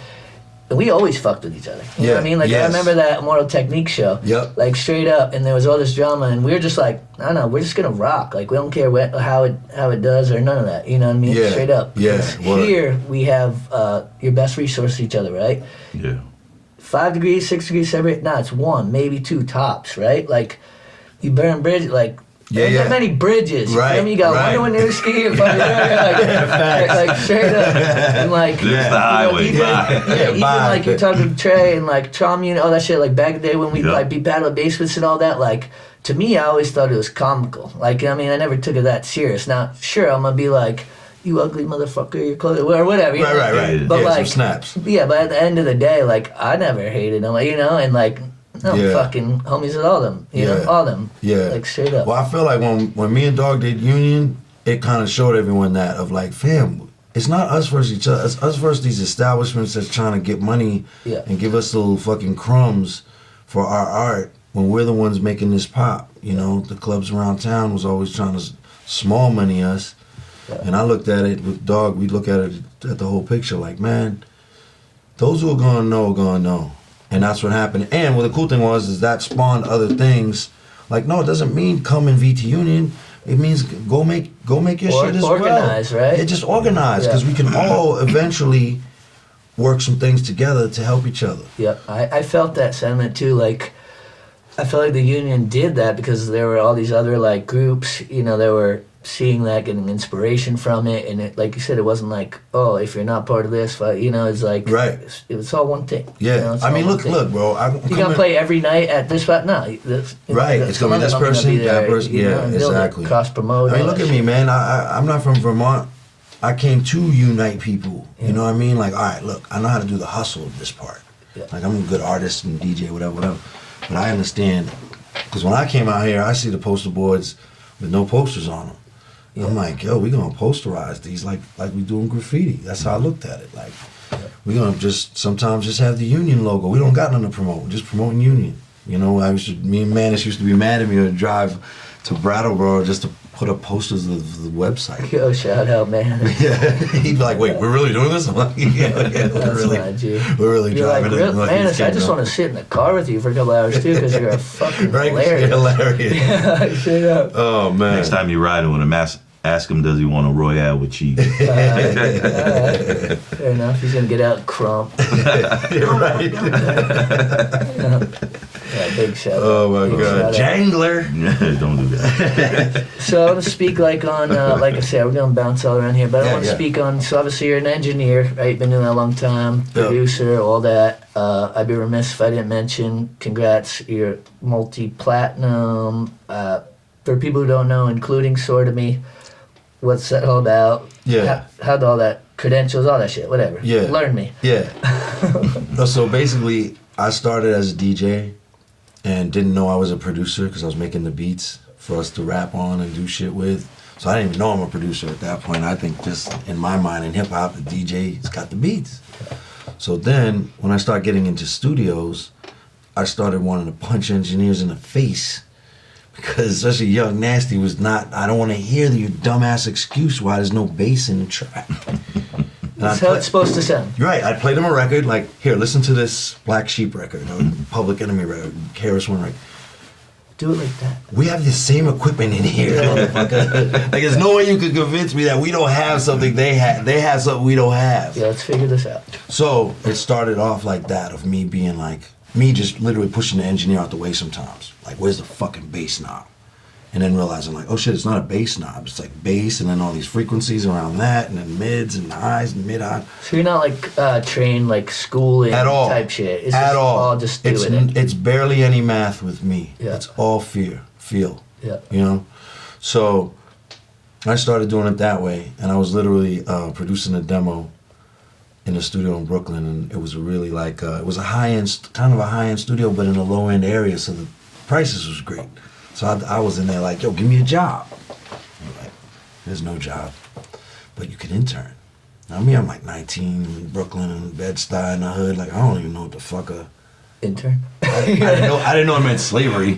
And we always fucked with each other. You know what I mean? Like yes. I remember that Immortal Technique show. Yep. Like straight up, and there was all this drama, and we were just like, I don't know, we're just gonna rock. Like we don't care how it does or none of that. You know what I mean? Yeah. Straight up. Yeah, Because word. here we have your best resource to each other, right? Yeah. 5 degrees, 6 degrees separate. Nah, it's 1, maybe 2 tops, right? Like you burn bridges, like. Yeah, There's yeah. that many bridges. Right, I mean, you got right. Wonder Woman ski and fucking like straight up. And like, This is the highway. even, Bye. yeah, even Bye. like you're talking to Trey and like Traum and all that shit. Like back in the day when we Yeah. like be battle of basements and all that. Like to me, I always thought it was comical. Like I mean, I never took it that serious. Now, sure, I'm gonna be like, you ugly motherfucker, your clothes or whatever. you know? Right. But yeah, like, some snaps. yeah, but at the end of the day, like I never hated them, and like. No, Yeah. fucking homies with all them. You know, Yeah. all them. Yeah. Like straight up. Well, I feel like when me and Dog did Union, it kind of showed everyone that of like, fam, it's not us versus each other. It's us versus these establishments that's trying to get money Yeah. and give us little fucking crumbs for our art when we're the ones making this pop. The clubs around town was always trying to small money us. Yeah. And I looked at it with Dog, we look at it at the whole picture like, man, those who are gonna know are gonna know. And that's what happened. And what the cool thing was is that spawned other things. Like, no, it doesn't mean come in VT Union. it means go make your shit as organize, well. right? Yeah, just organize, because we can all eventually work some things together to help each other. Yep, I felt that sentiment too. Like, I felt like the union did that because there were all these other like groups, you know, that were seeing that, getting inspiration from it, and it, like you said, it wasn't like, oh, if you're not part of this, you know, it's like, right. It was all one thing. Yeah, you know, I mean, look, bro. You gotta play every night at this spot. No, right. It's gonna be this person, that person. Yeah, exactly. Cross promote. I mean, look at me, man. I'm not from Vermont. I came to unite people. Yeah. You know what I mean? Like, all right, look, I know how to do the hustle of this part. Yeah. Like, I'm a good artist and DJ, whatever. But I understand, because when I came out here, I see the poster boards with no posters on them. Yeah. I'm like, yo, we're gonna posterize these like we doing graffiti. That's how I looked at it. Like, we're gonna sometimes just have the union logo. We don't got nothing to promote. We're just promoting union. You know, me and Manis used to be mad at me to drive to Brattleboro just to put up posters of the website. Yo, shout out, man. Yeah, he'd be like, wait, we're really doing this? I'm like, yeah, we're really driving it. Like, man, I just want to sit in the car with you for a couple hours too, because you're a fucking hilarious. You're hilarious. Yeah, straight up. Oh man. Next time you ride with him, ask him, does he want a Royale with cheese? Fair enough. He's gonna get out crump. You're right. Yeah, big shout out. Oh my God, Jangler! Don't do that. So I want to speak like on, like I said, we're gonna bounce all around here, but I want to speak on. So obviously you're an engineer, right? Been doing that a long time, producer, all that. I'd be remiss if I didn't mention. Congrats, you're multi-platinum. For people who don't know, including Sort of Me, what's that all about? Yeah. How'd all that credentials, all that shit, whatever. Yeah. Learn me. Yeah. So basically, I started as a DJ and didn't know I was a producer because I was making the beats for us to rap on and do shit with. So I didn't even know I'm a producer at that point. I think just in my mind, in hip hop, the DJ's got the beats. So then, when I started getting into studios, I started wanting to punch engineers in the face. Because especially young Nastee was not, I don't want to hear your dumbass excuse why there's no bass in the track. That's how it's supposed to sound. Right, I'd play them a record, like, here, listen to this Black Sheep record, or Public Enemy record, KRS One record. Do it like that. We have the same equipment in here, motherfucker. Like, there's no way you could convince me that we don't have something they have. They have something we don't have. Yeah, let's figure this out. So, it started off like that, of me being like, me just literally pushing the engineer out the way sometimes. Like, where's the fucking bass knob? And then realizing, like, oh shit, it's not a bass knob. It's like bass and then all these frequencies around that, and then mids and highs and mid-high. So you're not like trained like schooling at all type shit. It's at just all just doing it. It's barely any math with me. Yeah. It's all feel. Yeah. You know? So I started doing it that way, and I was literally producing a demo in a studio in Brooklyn, and it was really like it was a kind of a high-end studio, but in a low-end area, so the prices was great. So I was in there like, yo, give me a job. I'm like, there's no job, but you can intern. Now me, I'm like 19 in Brooklyn and Bed-Stuy in the hood. Like, I don't even know what the fuck intern. I didn't know it meant slavery.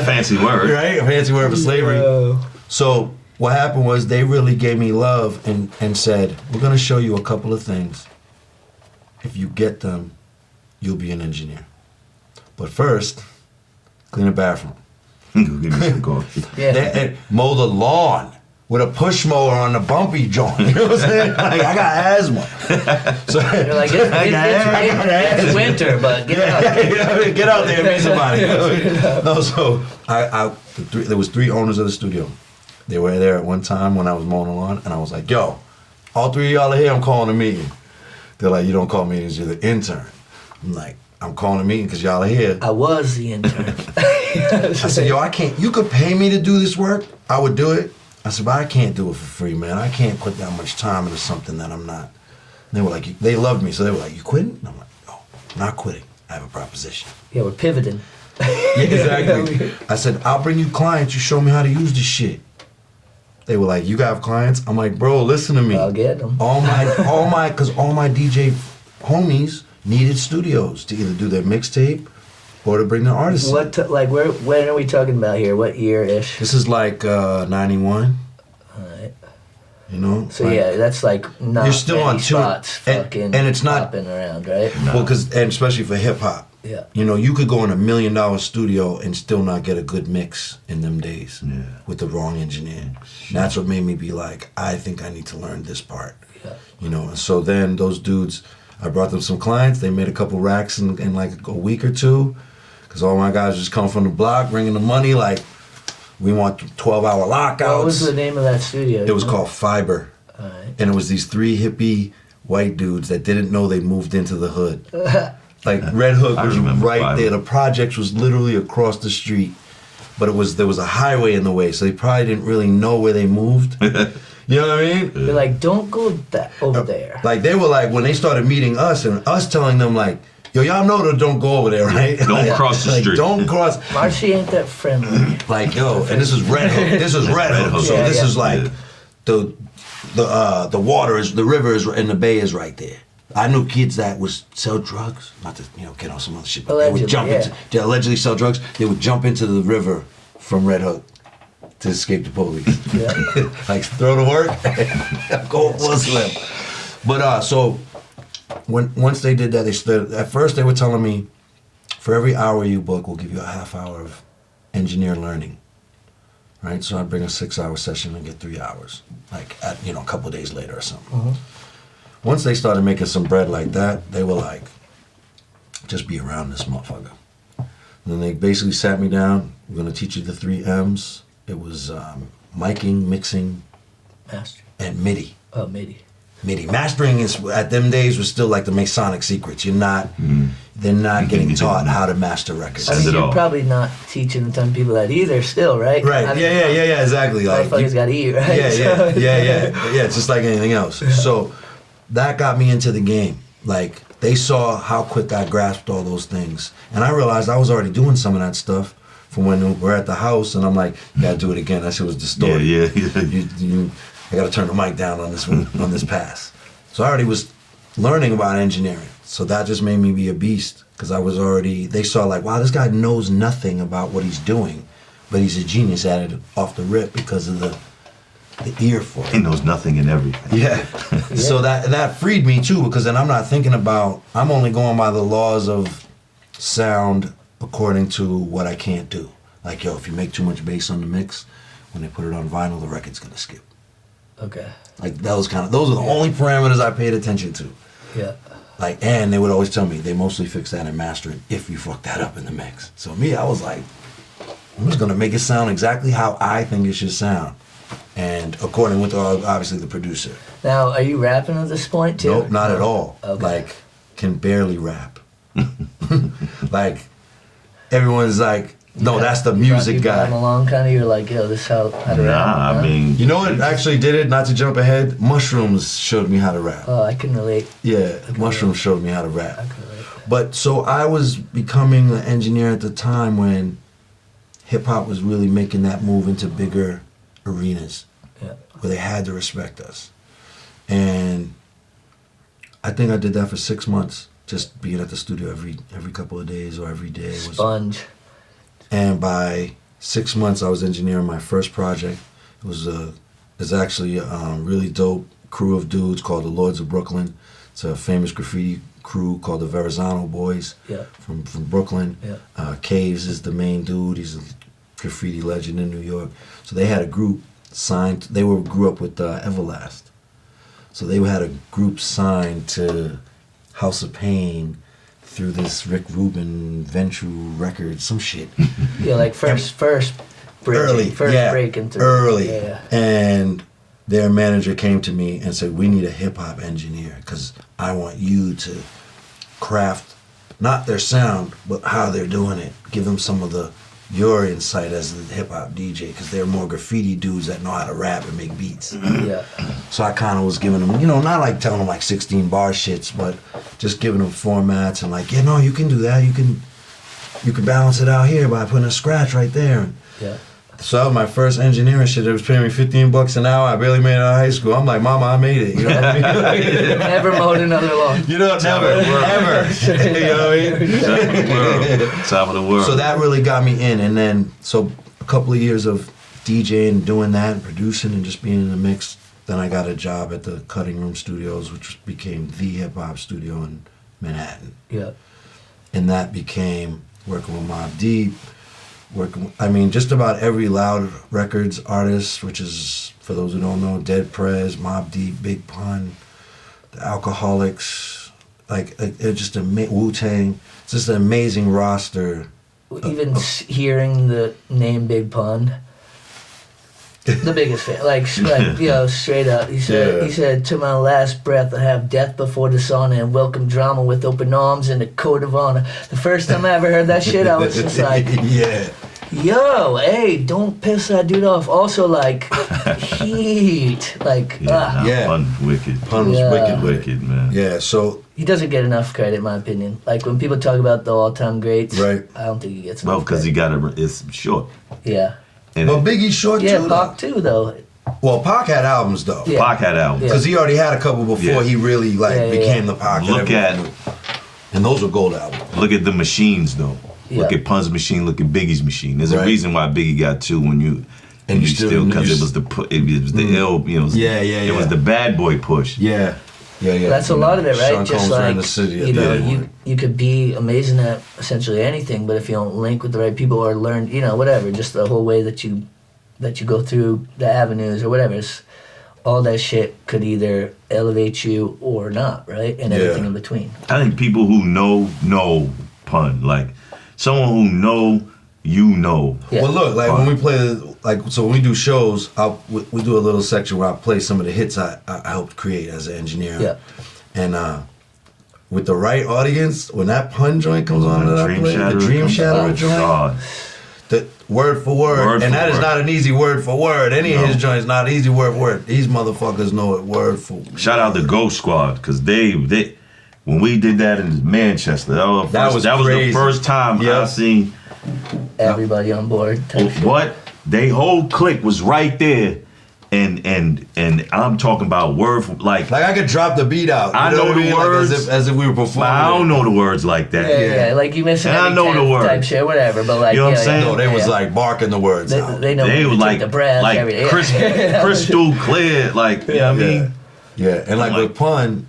Fancy word, right? A fancy word for slavery. Whoa. So what happened was they really gave me love and said, we're gonna show you a couple of things. If you get them, you'll be an engineer. But first, clean the bathroom. Go give me some coffee. Yeah. And mow the lawn with a push mower on the bumpy joint. You know what I'm saying? Like, I got asthma. So You're like, it's winter, but get out. Get out there and meet somebody. No, so there was 3 owners of the studio. They were there at one time when I was mowing the lawn, and I was like, yo, all 3 of y'all are here, I'm calling a meeting. They're like, you don't call meetings, you're the intern. I'm like, I'm calling a meeting because y'all are here. I was the intern. I said, yo, I can't, you could pay me to do this work, I would do it. I said, but I can't do it for free, man. I can't put that much time into something that I'm not. And they were like, they loved me, so they were like, you quitting? And I'm like, no, I'm not quitting. I have a proposition. Yeah, we're pivoting. Yeah, exactly. I said, I'll bring you clients, you show me how to use this shit. They were like, you got clients? I'm like, bro, listen to me. I'll get them. Because all my DJ homies needed studios to either do their mixtape or to bring the artists. When are we talking about here? What year-ish? This is like 91. Alright. You know? So yeah, that's not you're still many on spots and it's not popping around, right? Well, and especially for hip hop. Yeah. You know, you could go in $1 million studio and still not get a good mix in them days with the wrong engineer. And that's what made me be like, I think I need to learn this part. Yeah. You know, and so then those dudes, I brought them some clients. They made a couple racks in like a week or two, because all my guys just come from the block, bringing the money. Like, we want 12-hour lockouts. What was the name of that studio? It was called Fiber. All right. And it was these 3 hippie white dudes that didn't know they moved into the hood. Like, Red Hook I was remember right Fiber. there. The projects was literally across the street, but there was a highway in the way, so they probably didn't really know where they moved. You know what I mean? They're like, don't go over there. Like, they were like, when they started meeting us and us telling them like, yo, y'all know that don't go over there, right? Don't cross the like, street. Don't cross. Marshy ain't that friendly. Like, yo, and this is Red Hook. This is Red Hook. So Yeah, this yeah. is like the water is, the river is, and the bay is right there. I knew kids that would sell drugs, not to get on some other shit, but they would jump into, they allegedly sell drugs. They would jump into the river from Red Hook to escape the police. Yeah. Like, throw to work, go Muslim. But so once they did that, they started, at first they were telling me, for every hour you book, we'll give you a half hour of engineer learning. Right, so I'd bring a 6-hour session and get 3 hours, like at a couple of days later or something. Once they started making some bread like that, they were like, just be around this motherfucker. And then they basically sat me down. We're gonna teach you the 3 M's. It was miking, mixing, Master. and MIDI. Oh, MIDI. MIDI. Mastering is at them days was still like the Masonic secrets. They're not getting taught how to master records. I mean, you're probably not teaching a ton of people that either still, right? Right. I mean, Yeah, exactly. Like, motherfuckers gotta eat, right? Yeah. Yeah, it's just like anything else. So that got me into the game. Like, they saw how quick I grasped all those things. And I realized I was already doing some of that stuff from when we're at the house, and I'm like, you gotta do it again. That shit was distorted. Yeah. I gotta turn the mic down on this one, on this pass. So I already was learning about engineering. So that just made me be a beast, because they saw like, wow, this guy knows nothing about what he's doing, but he's a genius at it off the rip because of the ear for it. He knows nothing and everything. Yeah. So that freed me too, because then I'm not thinking about, I'm only going by the laws of sound according to what I can't do. Like, yo, if you make too much bass on the mix, when they put it on vinyl, the record's gonna skip. Okay. Like, those are the only parameters I paid attention to. Yeah. Like, and they would always tell me they mostly fix that in mastering if you fuck that up in the mix. So me, I was like, I'm just gonna make it sound exactly how I think it should sound, and according with obviously the producer. Now, are you rapping at this point too? Nope, not at all. Okay. Like, can barely rap. Like, everyone's like, no, that's the music you brought him guy. along, kind of. You're like, yo, this is how to rap. Nah, I mean, You know what actually did it? Not to jump ahead, mushrooms showed me how to rap. Oh, I can relate. Yeah, mushrooms showed me how to rap. I can relate. But so I was becoming an engineer at the time when hip hop was really making that move into bigger arenas Yeah. where they had to respect us. And I think I did that for 6 months, just being at the studio every couple of days or every day. Sponge. And by 6 months, I was engineering my first project. It's actually a really dope crew of dudes called the Lords of Brooklyn. It's a famous graffiti crew called the Verrazano Boys from Brooklyn. Yeah. Caves is the main dude. He's a graffiti legend in New York. So they had a group signed. They grew up with Everlast. So they had a group signed to House of Pain through this Rick Rubin Venture record, some shit. Yeah, like first breaking, breaking through. Early. Yeah. And their manager came to me and said, we need a hip hop engineer because I want you to craft not their sound, but how they're doing it. Give them some of your insight as the hip hop DJ, because they're more graffiti dudes that know how to rap and make beats. Yeah. So I kind of was giving them, not like telling them like 16 bar shits, but just giving them formats and like, you can do that. You can balance it out here by putting a scratch right there. Yeah. So that was my first engineering shit. It was paying me $15 an hour. I barely made it out of high school. I'm like, Mama, I made it. You know what I mean? Never mowed another lawn. Never, ever. You know what I mean? Top of the world. So that really got me in. And then, so a couple of years of DJing and doing that and producing and just being in the mix. Then I got a job at the Cutting Room Studios, which became the hip hop studio in Manhattan. Yeah. and that became working with Mobb Deep, just about every Loud Records artist, which is, for those who don't know, Dead Prez, Mobb Deep, Big Pun, the Alkaholiks, it's just Wu-Tang. It's just an amazing roster. Even hearing the name Big Pun, the biggest fan, straight up. He said, to my last breath, I have death before dishonor and welcome drama with open arms and a code of honor. The first time I ever heard that shit, I was just like, yeah. Yo, hey, don't piss that dude off. Also, heat. Pun's wicked. Pun was Wicked, man. Yeah, so... He doesn't get enough credit, in my opinion. Like, when people talk about the all-time greats, right. I don't think he gets enough because credit. it's short. Yeah. But Biggie's short, too, Yeah, Pac, too, though. Well, Pac had albums, though. Yeah. Pac had albums. Because he already had a couple before he really, became the Pac. And those were gold albums. Look at the machines, though. Yeah. Look at Pun's machine. Look at Biggie's machine. There's a reason why Biggie got two when you still because it was the ill. It was the bad boy push. Yeah. That's a lot of it, right? Sean Just Combs ran the city. You could be amazing at essentially anything, but if you don't link with the right people or learn, whatever, just the whole way that you go through the avenues or whatever, all that shit could either elevate you or not, right? And everything in between. I think people who know Pun, like someone who know. Yeah. Well, look, when we play, when we do shows, we do a little section where I play some of the hits I helped create as an engineer. Yeah. And with the right audience, when that Pun joint comes on, the Dream Shatterer joint, God. the word for word, and that is not an easy word for word. Any of his joints not an easy word for word. These motherfuckers know it word for word. Shout out to Ghost Squad, because they when we did that in Manchester, that was the first time I seen everybody on board. What? They whole clique was right there, and I'm talking about word for, like I could drop the beat out. I know the words as if we were performing. I don't know the words like that. Yeah. Like you missing every I know the words type shit, whatever. But like, you know what I'm saying? No, they was barking the words out. They know. They was like the breath, crystal clear, like you know what I mean? Yeah, and with Pun,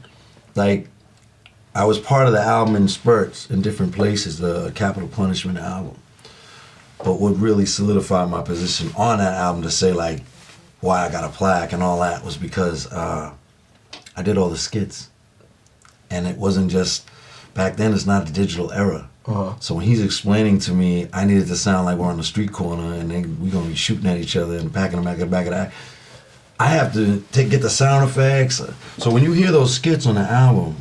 I was part of the album in spurts in different places, the Capital Punishment album. But what really solidified my position on that album to say why I got a plaque and all that was because I did all the skits. And it wasn't just, back then it's not the digital era. Uh-huh. So when he's explaining to me, I needed to sound like we're on the street corner and then we're going to be shooting at each other and packing them back of that. I have to get the sound effects. So when you hear those skits on the album,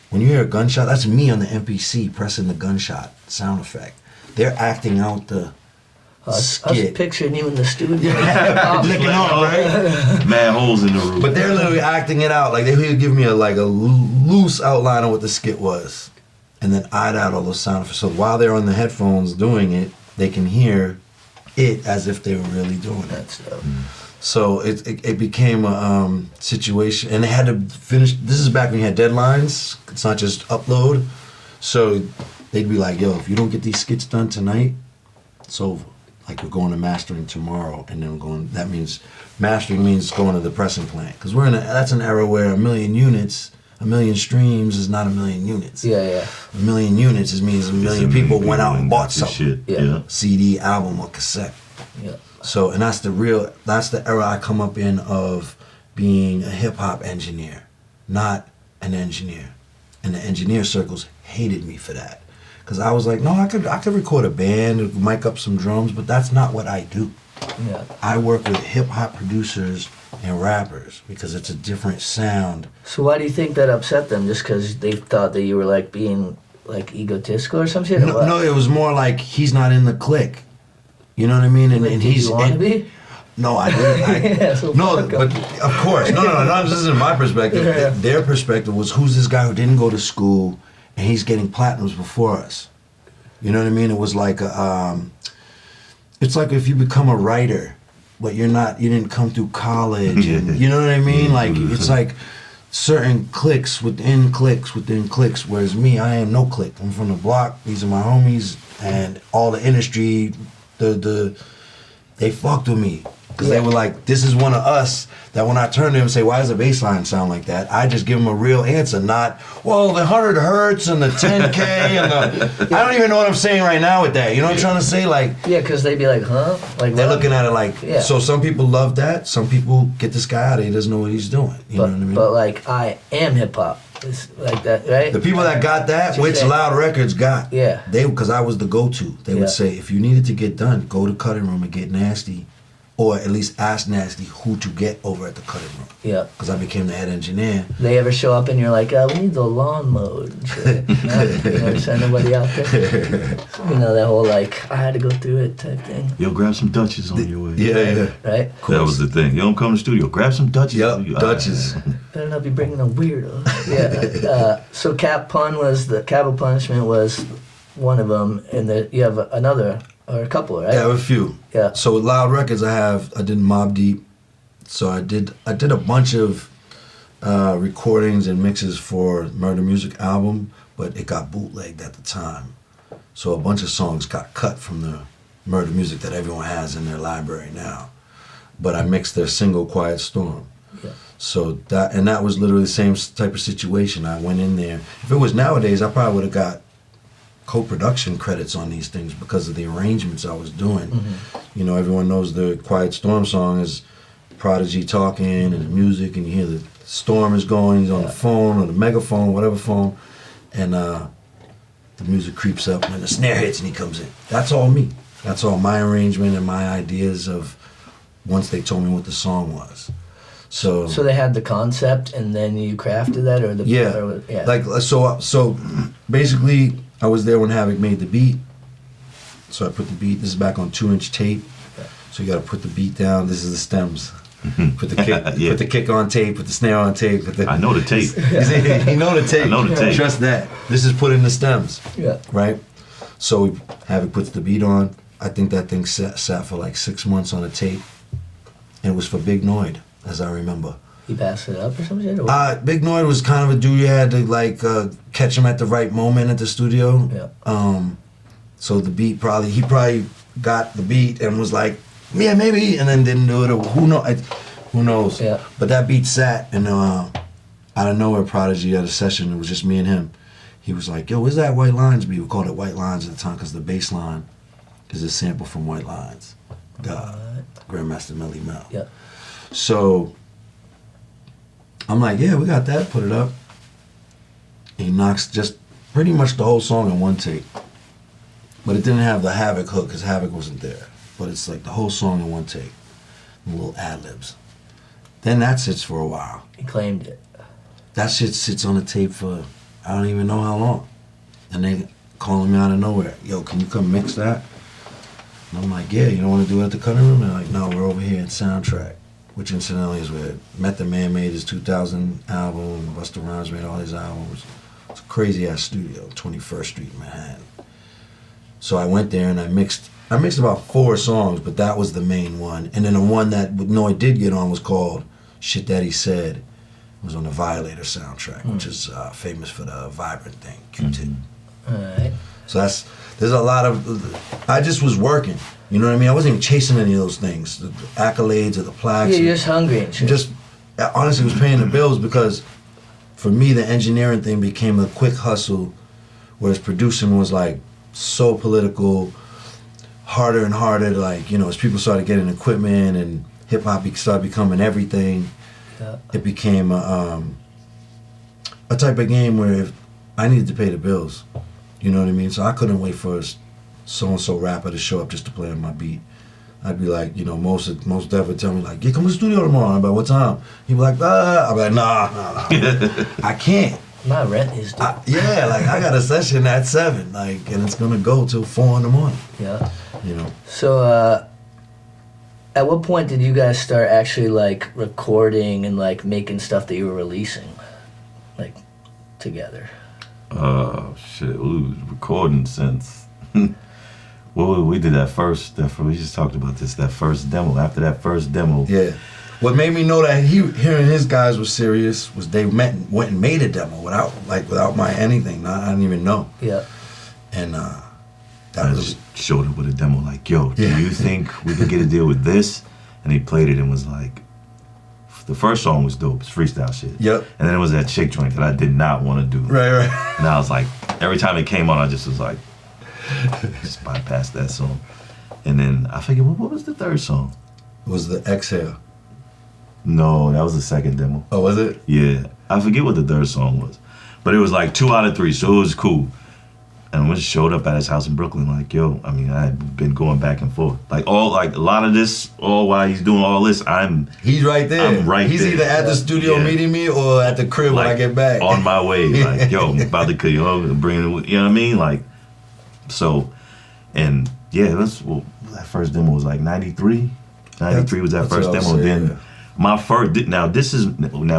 when you hear a gunshot, that's me on the MPC pressing the gunshot sound effect. They're acting out the skit. I was picturing you in the studio. Licking on, right? Mad holes in the roof. But they're literally acting it out. They would give me a loose outline of what the skit was. And then I'd add all those sound effects. So while they're on the headphones doing it, they can hear it as if they were really doing it. So it became a situation, and they had to finish. This is back when you had deadlines. It's not just upload. So they'd be like, "Yo, if you don't get these skits done tonight, it's over. We're going to mastering tomorrow, and then we're going." That means mastering means going to the pressing plant, because that's an era where 1 million units, 1 million streams is not 1 million units. Yeah. 1 million units means 1 million people went out and bought something. Yeah. CD, album, or cassette. Yeah. So, and that's the era I come up in of being a hip hop engineer, not an engineer. And the engineer circles hated me for that. Because I was like, no, I could record a band, mic up some drums, but that's not what I do. Yeah. I work with hip hop producers and rappers because it's a different sound. So why do you think that upset them? Just because they thought that you were being egotistical or some shit? No, it was more like he's not in the clique. You know what I mean? And he's. You want to be? No, I didn't. No, but of course. No. This isn't my perspective. Yeah. Their perspective was, who's this guy who didn't go to school and he's getting platinums before us? You know what I mean? It was it's like if you become a writer, but you didn't come through college. And, you know what I mean? It's like certain cliques within cliques within cliques, whereas me, I am no clique. I'm from the block. These are my homies, and all the industry, they fucked with me. because they were like, this is one of us, that when I turn to them and say, why does the bass line sound like that? I just give them a real answer, not, well, the 100 hertz and the 10K and the, I don't even know what I'm saying right now with that. You know what I'm trying to say? Like, yeah, because they'd be like, huh? Like they're what? looking at it like, so some people love that. Some people, get this guy out of here, he doesn't know what he's doing. You know what I mean? But like, I am hip hop. It's like that, right? The people that got that, which Loud Records got, because I was the go-to. They would say, if you needed to get done, go to cutting room and get Nastee, or at least ask Nastee who to get over at the cutting room. Yeah. Because I became the head engineer. They ever show up and you're like, we need the lawn mowed and shit. You never send nobody out there. So, you know, that whole like, I had to go through it type thing. Yo, grab some Dutches on your way. Yeah. Right? That was the thing. You don't come to the studio, grab some Dutches. Yep, Dutches. Better not be bringing a weirdo. Yeah. So Capital Punishment was one of them, and you have another. Or a couple, right? Yeah, a few. Yeah. So with Loud Records, I did Mobb Deep. So I did a bunch of recordings and mixes for Murder Music album, but it got bootlegged at the time. So a bunch of songs got cut from the Murder Music that everyone has in their library now. But I mixed their single Quiet Storm. Yeah. So that was literally the same type of situation. I went in there. If it was nowadays, I probably would have got co-production credits on these things because of the arrangements I was doing. Mm-hmm. You know, everyone knows the Quiet Storm song is Prodigy talking and the music, and you hear the storm is going, he's on the phone or the megaphone, whatever phone, and the music creeps up and the snare hits and he comes in. That's all me. That's all my arrangement and my ideas of once they told me what the song was. So they had the concept and then you crafted that, or like so basically I was there when Havoc made the beat. So I put the beat, this is back on 2-inch tape. So you gotta put the beat down, this is the stems. Put the kick put the kick on tape, put the snare on tape. I know the tape. You know the tape. I know the tape. Trust that. This is put in the stems. Yeah. Right? So Havoc puts the beat on. I think that thing sat for like 6 months on a tape. And it was for Big Noid, as I remember. He passed it up or some shit? Big Noid was kind of a dude you had to like catch him at the right moment at the studio. Yeah. So the beat he probably got the beat and was like, yeah, maybe, and then didn't do it. Or who knows? Yeah. But that beat sat, and out of nowhere, Prodigy at a session, it was just me and him. He was like, yo, where's that White Lines beat? We called it White Lines at the time because the bass line is a sample from White Lines. Grandmaster Melly Mel. Yeah. So I'm like, yeah, we got that, put it up. He knocks just pretty much the whole song in one take. But it didn't have the Havoc hook because Havoc wasn't there. But it's like the whole song in one take. And little ad-libs. Then that sits for a while. He claimed it. That shit sits on the tape for I don't even know how long. And they calling me out of nowhere. Yo, can you come mix that? And I'm like, yeah, you don't want to do it at the cutting room? And they're like, no, we're over here at Soundtrack. Which incidentally is where Method Man made his 2000 album, Busta Rhymes made all his albums. It's a crazy ass studio, 21st Street in Manhattan. So I went there and I mixed about 4 songs, but that was the main one. And then the one that Noy did get on was called Shit That He Said. It was on the Violator soundtrack, which is famous for the Vibrant thing, Q-Tip. All right. So there's a lot of, I just was working. You know what I mean? I wasn't even chasing any of those things, the accolades or the plaques. Yeah, you're just hungry and shit. Just, honestly, was paying the bills because for me, the engineering thing became a quick hustle, whereas producing was like so political, harder and harder, like, you know, as people started getting equipment and hip hop started becoming everything, it became a type of game where if I needed to pay the bills, you know what I mean? So I couldn't wait for so-and-so rapper to show up just to play on my beat. I'd be like, you know, most Def would tell me like, yeah, come to the studio tomorrow. I'd be like, what time? He'd be like, I'd be like, nah. I can't. My rent is due. Yeah, like I got a session at 7, like, and it's gonna go till 4 in the morning. Yeah. You know. So, at what point did you guys start actually like recording and like making stuff that you were releasing, like, together? Shit, we was recording since. Well, we did that first. We just talked about this. That first demo. After that first demo. Yeah. What made me know that hearing his guys was serious was they went and made a demo without my anything. I didn't even know. Yeah. And I just showed up with a demo like, yo, do you think we can get a deal with this? and he played it and was like, the first song was dope. It's freestyle shit. Yep. And then it was that chick joint that I did not want to do. Right. And I was like, every time it came on, I just was like, just bypass that song. And then I forget what was the third song? Was the Exhale? No, that was the second demo. Oh, was it? Yeah, I forget what the third song was, but it was like 2 out of 3, so it was cool. And we just showed up at his house in Brooklyn, like, yo, I mean, I had been going back and forth. Like, a lot of this, all while he's doing all this, He's right there. I'm right He's there. either at the studio meeting me or at the crib when I get back. On my way, like, yo, I'm about to kill you, bring it, you know what I mean? Like, so, and yeah, that first demo was like 93. 93 was that first demo. Then my first, now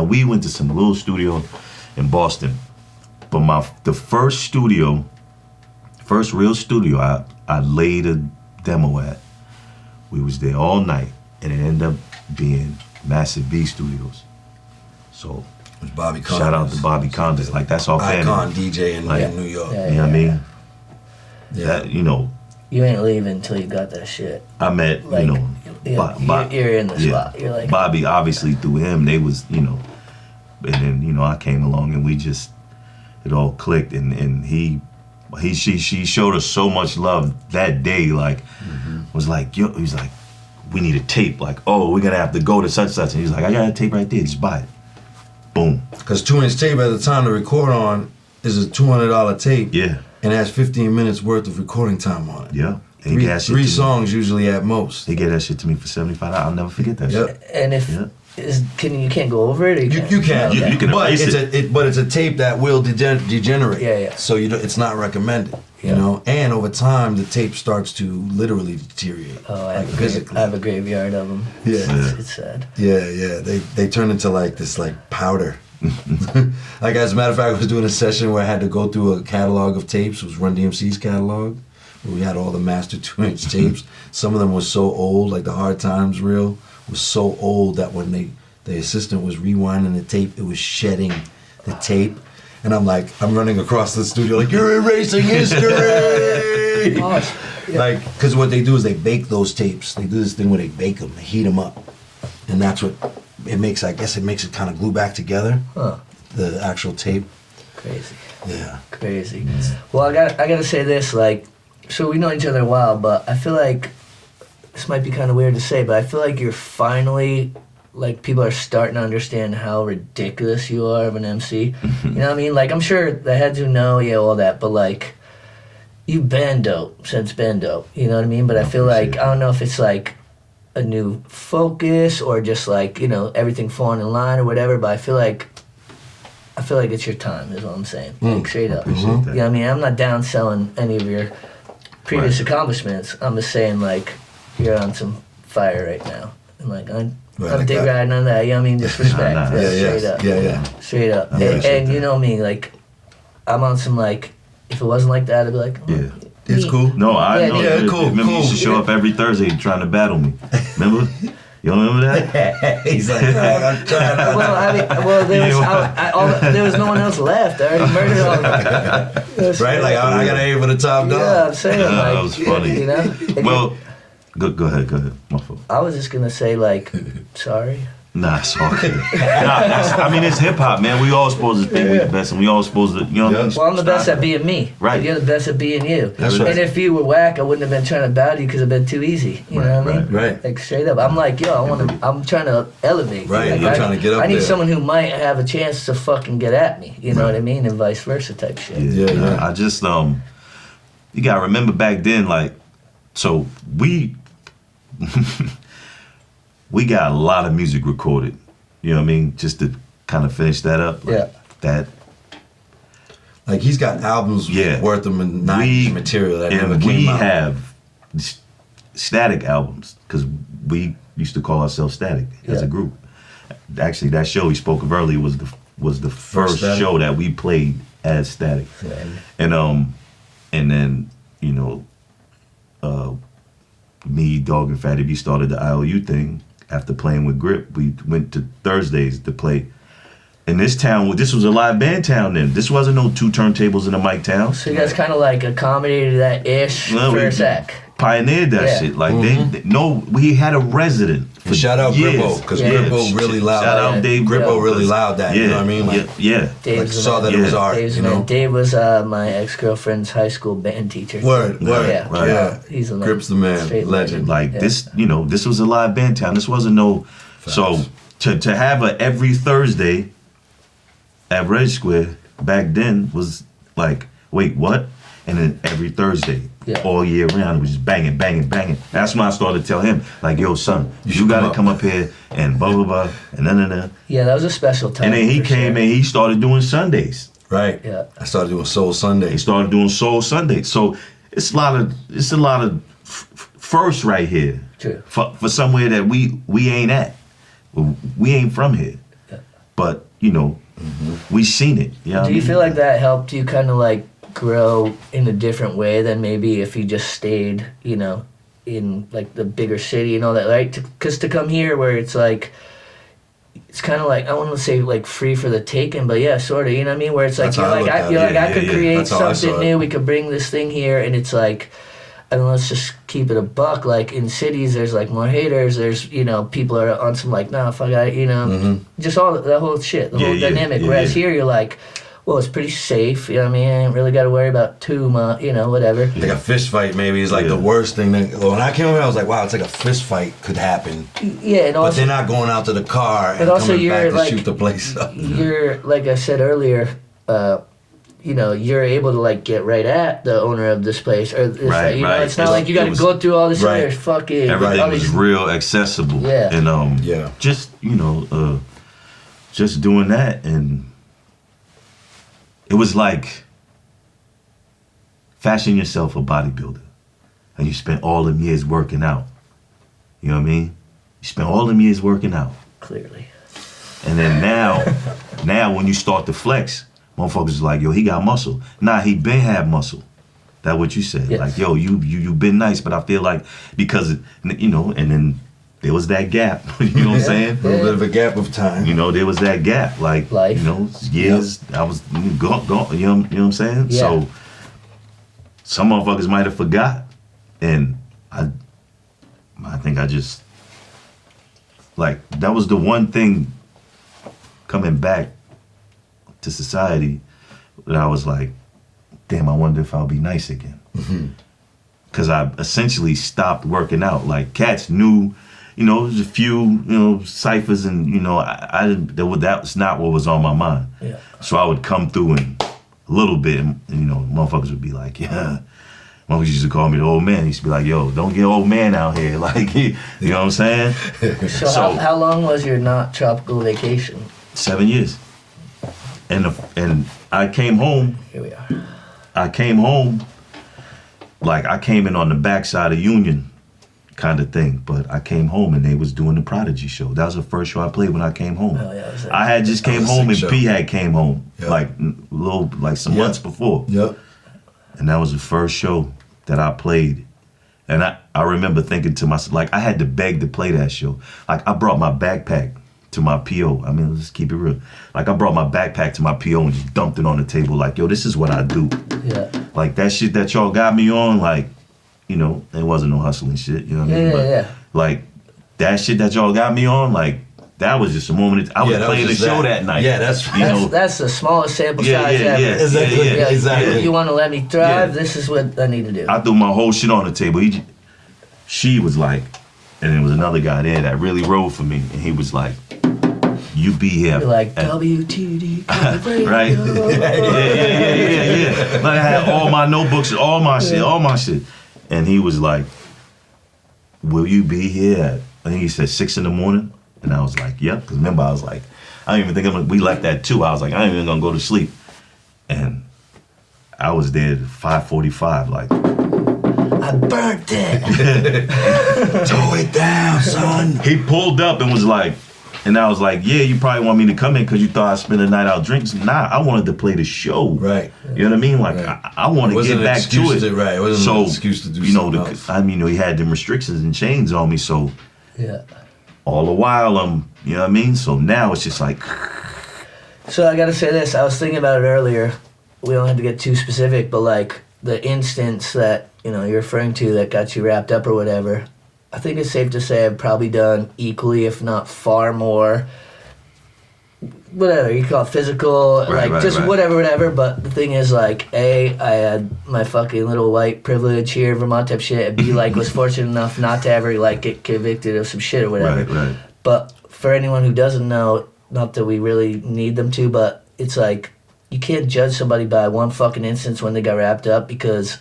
we went to some little studio in Boston, but the first real studio I laid a demo at, we was there all night, and it ended up being Massive B Studios. So It was Bobby Condas. shout out to Bobby Condas, like that's our fan. Icon DJ in Like, New York. Yeah. You know what I mean? Yeah. That, you know, You ain't leaving until you got that shit. I met, Like, you know, you're in the spot. You're like, Bobby, obviously through him, they was, you know, and then, you know, I came along and it all clicked, and she showed us so much love that day, like, was like, yo, he was like, we need a tape, like, oh, we're gonna have to go to such, and he's like, I got a tape right there, just buy it. Boom. Because 2-inch tape at the time to record on is a $200 tape. Yeah. And has 15 minutes worth of recording time on it. Yeah. And he gave that shit Three to me. songs usually at most. He gave that shit to me for $75. I'll never forget that Yep. shit. and if Yeah. you can't go over it. Or You can, You- you can but erase it's a tape that will degenerate. Yeah. So it's not recommended. Yeah. You know, and over time the tape starts to literally deteriorate. Oh, I like have, physically. I have a graveyard of them. Yeah. It's sad. Yeah. They turn into like this powder. Like, as a matter of fact, I was doing a session where I had to go through a catalog of tapes. It was Run DMC's catalog, where we had all the master 2-inch tapes. Some of them were so old, like the Hard Times reel was so old that when the assistant was rewinding the tape, it was shedding the tape. And I'm running across the studio like, you're erasing history! Gosh. Yeah. Like, because what they do is they bake those tapes. They do this thing where they bake them, they heat them up. And that's what it makes, I guess it makes it kind of glue back together, the actual tape. Crazy. Yeah. Crazy. Well, I gotta say this, like, so we know each other a while, but I feel like this might be kind of weird to say, but I feel like you're finally, like, people are starting to understand how ridiculous you are of an MC. You know what I mean? Like, I'm sure the heads who know, all that, but like, you've been dope since been dope. You know what I mean? But I feel like, I don't know if it's like a new focus or just like, everything falling in line or whatever, but I feel like it's your time is what I'm saying. Like, straight up. Appreciate that. You know what I mean? I'm not down selling any of your previous accomplishments. I'm just saying, like, you're on some fire right now. And like, I'm like dig that. riding on that, you know what I mean? Just respect. Nah, Yeah, Yeah, straight up. Yeah. Straight up. I And appreciate you that. know me, like, I'm on some, like, if it wasn't like that, I'd be like, Yeah. It's cool. No, I know. Yeah, cool, Remember, you used to show up every Thursday trying to battle me. Remember? You don't remember that? He's like, no, I'm trying not Well, I mean, there was no one else left. I already murdered all of them. Right? Like, I got to aim for the top dog. Yeah, I'm saying, like, that was funny. You know? And Well, go ahead. My fault. I was just gonna say, like, sorry. Nah, it's all good. It's hip hop, man. We all supposed to think we the best, and we all supposed to, you know what I mean? Well, I'm the best at being me. Right. You're the best at being you. That's right. And if you were whack, I wouldn't have been trying to battle you because it'd been too easy. You know what I mean? Right. Like, straight up. I'm like, I'm trying to elevate. Right, Like, you're trying to get up I need there. someone who might have a chance to fucking get at me. You know what I mean? And vice versa type shit. Yeah. I just you gotta remember back then, like, so we got a lot of music recorded. You know what I mean? Just to kind of finish that up. Like, Yeah. That Like, he's got albums worth of 90s material that never and came we out. have static albums because we used to call ourselves Static as a group. Actually, that show we spoke of earlier was the first Static. show that we played as Static. And then me, Dog, and Fatty B started the IOU thing. After playing with Grip, we went to Thursdays to play. In this town, this was a live band town then. This wasn't no 2 turntables in a mic town. So you guys kind of like accommodated that ish No, for we- a sec. pioneered that shit. Like we had a resident. And shout out Grippo, because Grippo really loud. Shout out Dave. Grippo really loud that. You know what I mean? Like, like saw that it was art. You know? Dave was my ex-girlfriend's high school band teacher. Word. Yeah. He's a Grip's the man, legend. Like this, this was a live band town. This wasn't no. Facts. So to have a every Thursday at Red Square back then was like, wait, what? And then every Thursday, all year round, it was just banging. That's when I started to tell him, like, yo, son, you gotta come up here and blah, blah, blah, and nah. Yeah, that was a special time. And then he came and he started doing Sundays. Right. Yeah. I started doing Soul Sundays. He started doing Soul Sundays. So it's a lot of firsts right here. True. For somewhere that we ain't at. We ain't from here. Yeah. But, we seen it. Do you feel like that helped you kind of like grow in a different way than maybe if you just stayed, in like the bigger city and all that, right? Because to come here where it's like, it's kind of like, I want to say like free for the taking, but yeah, sort of, you know what I mean? Where it's like, I could create something new, we could bring this thing here, and it's like, I don't know, let's just keep it a buck. Like in cities, there's like more haters. There's, people are on some like, nah, fuck I, just all the whole shit, the whole dynamic. Whereas here, you're like, well, it's pretty safe. You know what I mean? I ain't really got to worry about too much, whatever. Like a fist fight maybe is like the worst thing. When I came over, I was like, wow, it's like a fist fight could happen. Yeah, and also, but they're not going out to the car and also coming back to like, shoot the place up. You're, like I said earlier, you're able to like get right at the owner of this place, or this, right. It's not like you got to go through all this other fucking. Everything was real accessible. Yeah. And just just doing that, and it was like fashion yourself a bodybuilder, and you spent all them years working out. You know what I mean? You spent all them years working out. Clearly. And then now when you start to flex, motherfuckers is like, yo, he got muscle. Nah, he been had muscle. That's what you said. Yes. Like, yo, you been nice, but I feel like because, and then there was that gap. You know what I'm saying? A little bit of a gap of time. There was that gap. Like, life. Years, I was gone, you know what I'm saying? Yeah. So, some motherfuckers might have forgot. And I think I just, like, that was the one thing coming back to society that I was like, damn, I wonder if I'll be nice again. Because I essentially stopped working out. Like, cats knew, there's a few, ciphers, and, I didn't, that was not what was on my mind. Yeah. So I would come through and a little bit, and, motherfuckers would be like, yeah. Motherfuckers used to call me the old man. He used to be like, yo, don't get old man out here. Like, you know what I'm saying? So how long was your not tropical vacation? 7 years. And I came home. Here we are. I came home, like I came in on the backside of Union kind of thing, but I came home and they was doing the Prodigy show. That was the first show I played when I came home. Oh, yeah, I had just came home and show. P had came home, Yep. like some months before. Yep. And that was the first show that I played. And I remember thinking to myself, like I had to beg to play that show. Like I brought my backpack to my PO. I mean, let's keep it real. Like I brought my backpack to my PO and just dumped it on the table like, yo, this is what I do. Yeah. Like that shit that y'all got me on, like, it wasn't no hustling shit, you know what I mean? Yeah. Like that shit that y'all got me on, like that was just a moment. I was playing the show that night. Yeah, that's That's the smallest sample size ever. Yeah, Exactly. You want to let me thrive? Yeah. This is what I need to do. I threw my whole shit on the table. She was like, and there was another guy there that really rode for me, and he was like, you be here. You're like, WTD. Right? Yeah. Like I had all my notebooks and all my shit. And he was like, will you be here at, I think he said 6 a.m. And I was like, yep. Because remember, I was like, I don't even think we left at 2. I was like, I ain't even gonna go to sleep. And I was there at 5:45, like, I burnt it. Tow it down, son. He pulled up and was like, and I was like, yeah, you probably want me to come in because you thought I'd spend the night out drinking. Nah, I wanted to play the show. Right. You know what I mean? Like, Right. I want to get back to it. Right. It wasn't an excuse to do something else. he had them restrictions and chains on me. So Yeah. all the while, you know what I mean? So now it's just like, So I gotta say this. I was thinking about it earlier. We don't have to get too specific, but like, the instance that, you know, you're referring to that got you wrapped up or whatever, I think it's safe to say I've probably done equally, if not far more, whatever you call it, physical, whatever. But the thing is, like, A, I had my fucking little white privilege here, Vermont type shit, and B, like, was fortunate enough not to ever, like, get convicted of some shit or whatever. Right. But for anyone who doesn't know, not that we really need them to, but it's like, you can't judge somebody by one fucking instance when they got wrapped up, because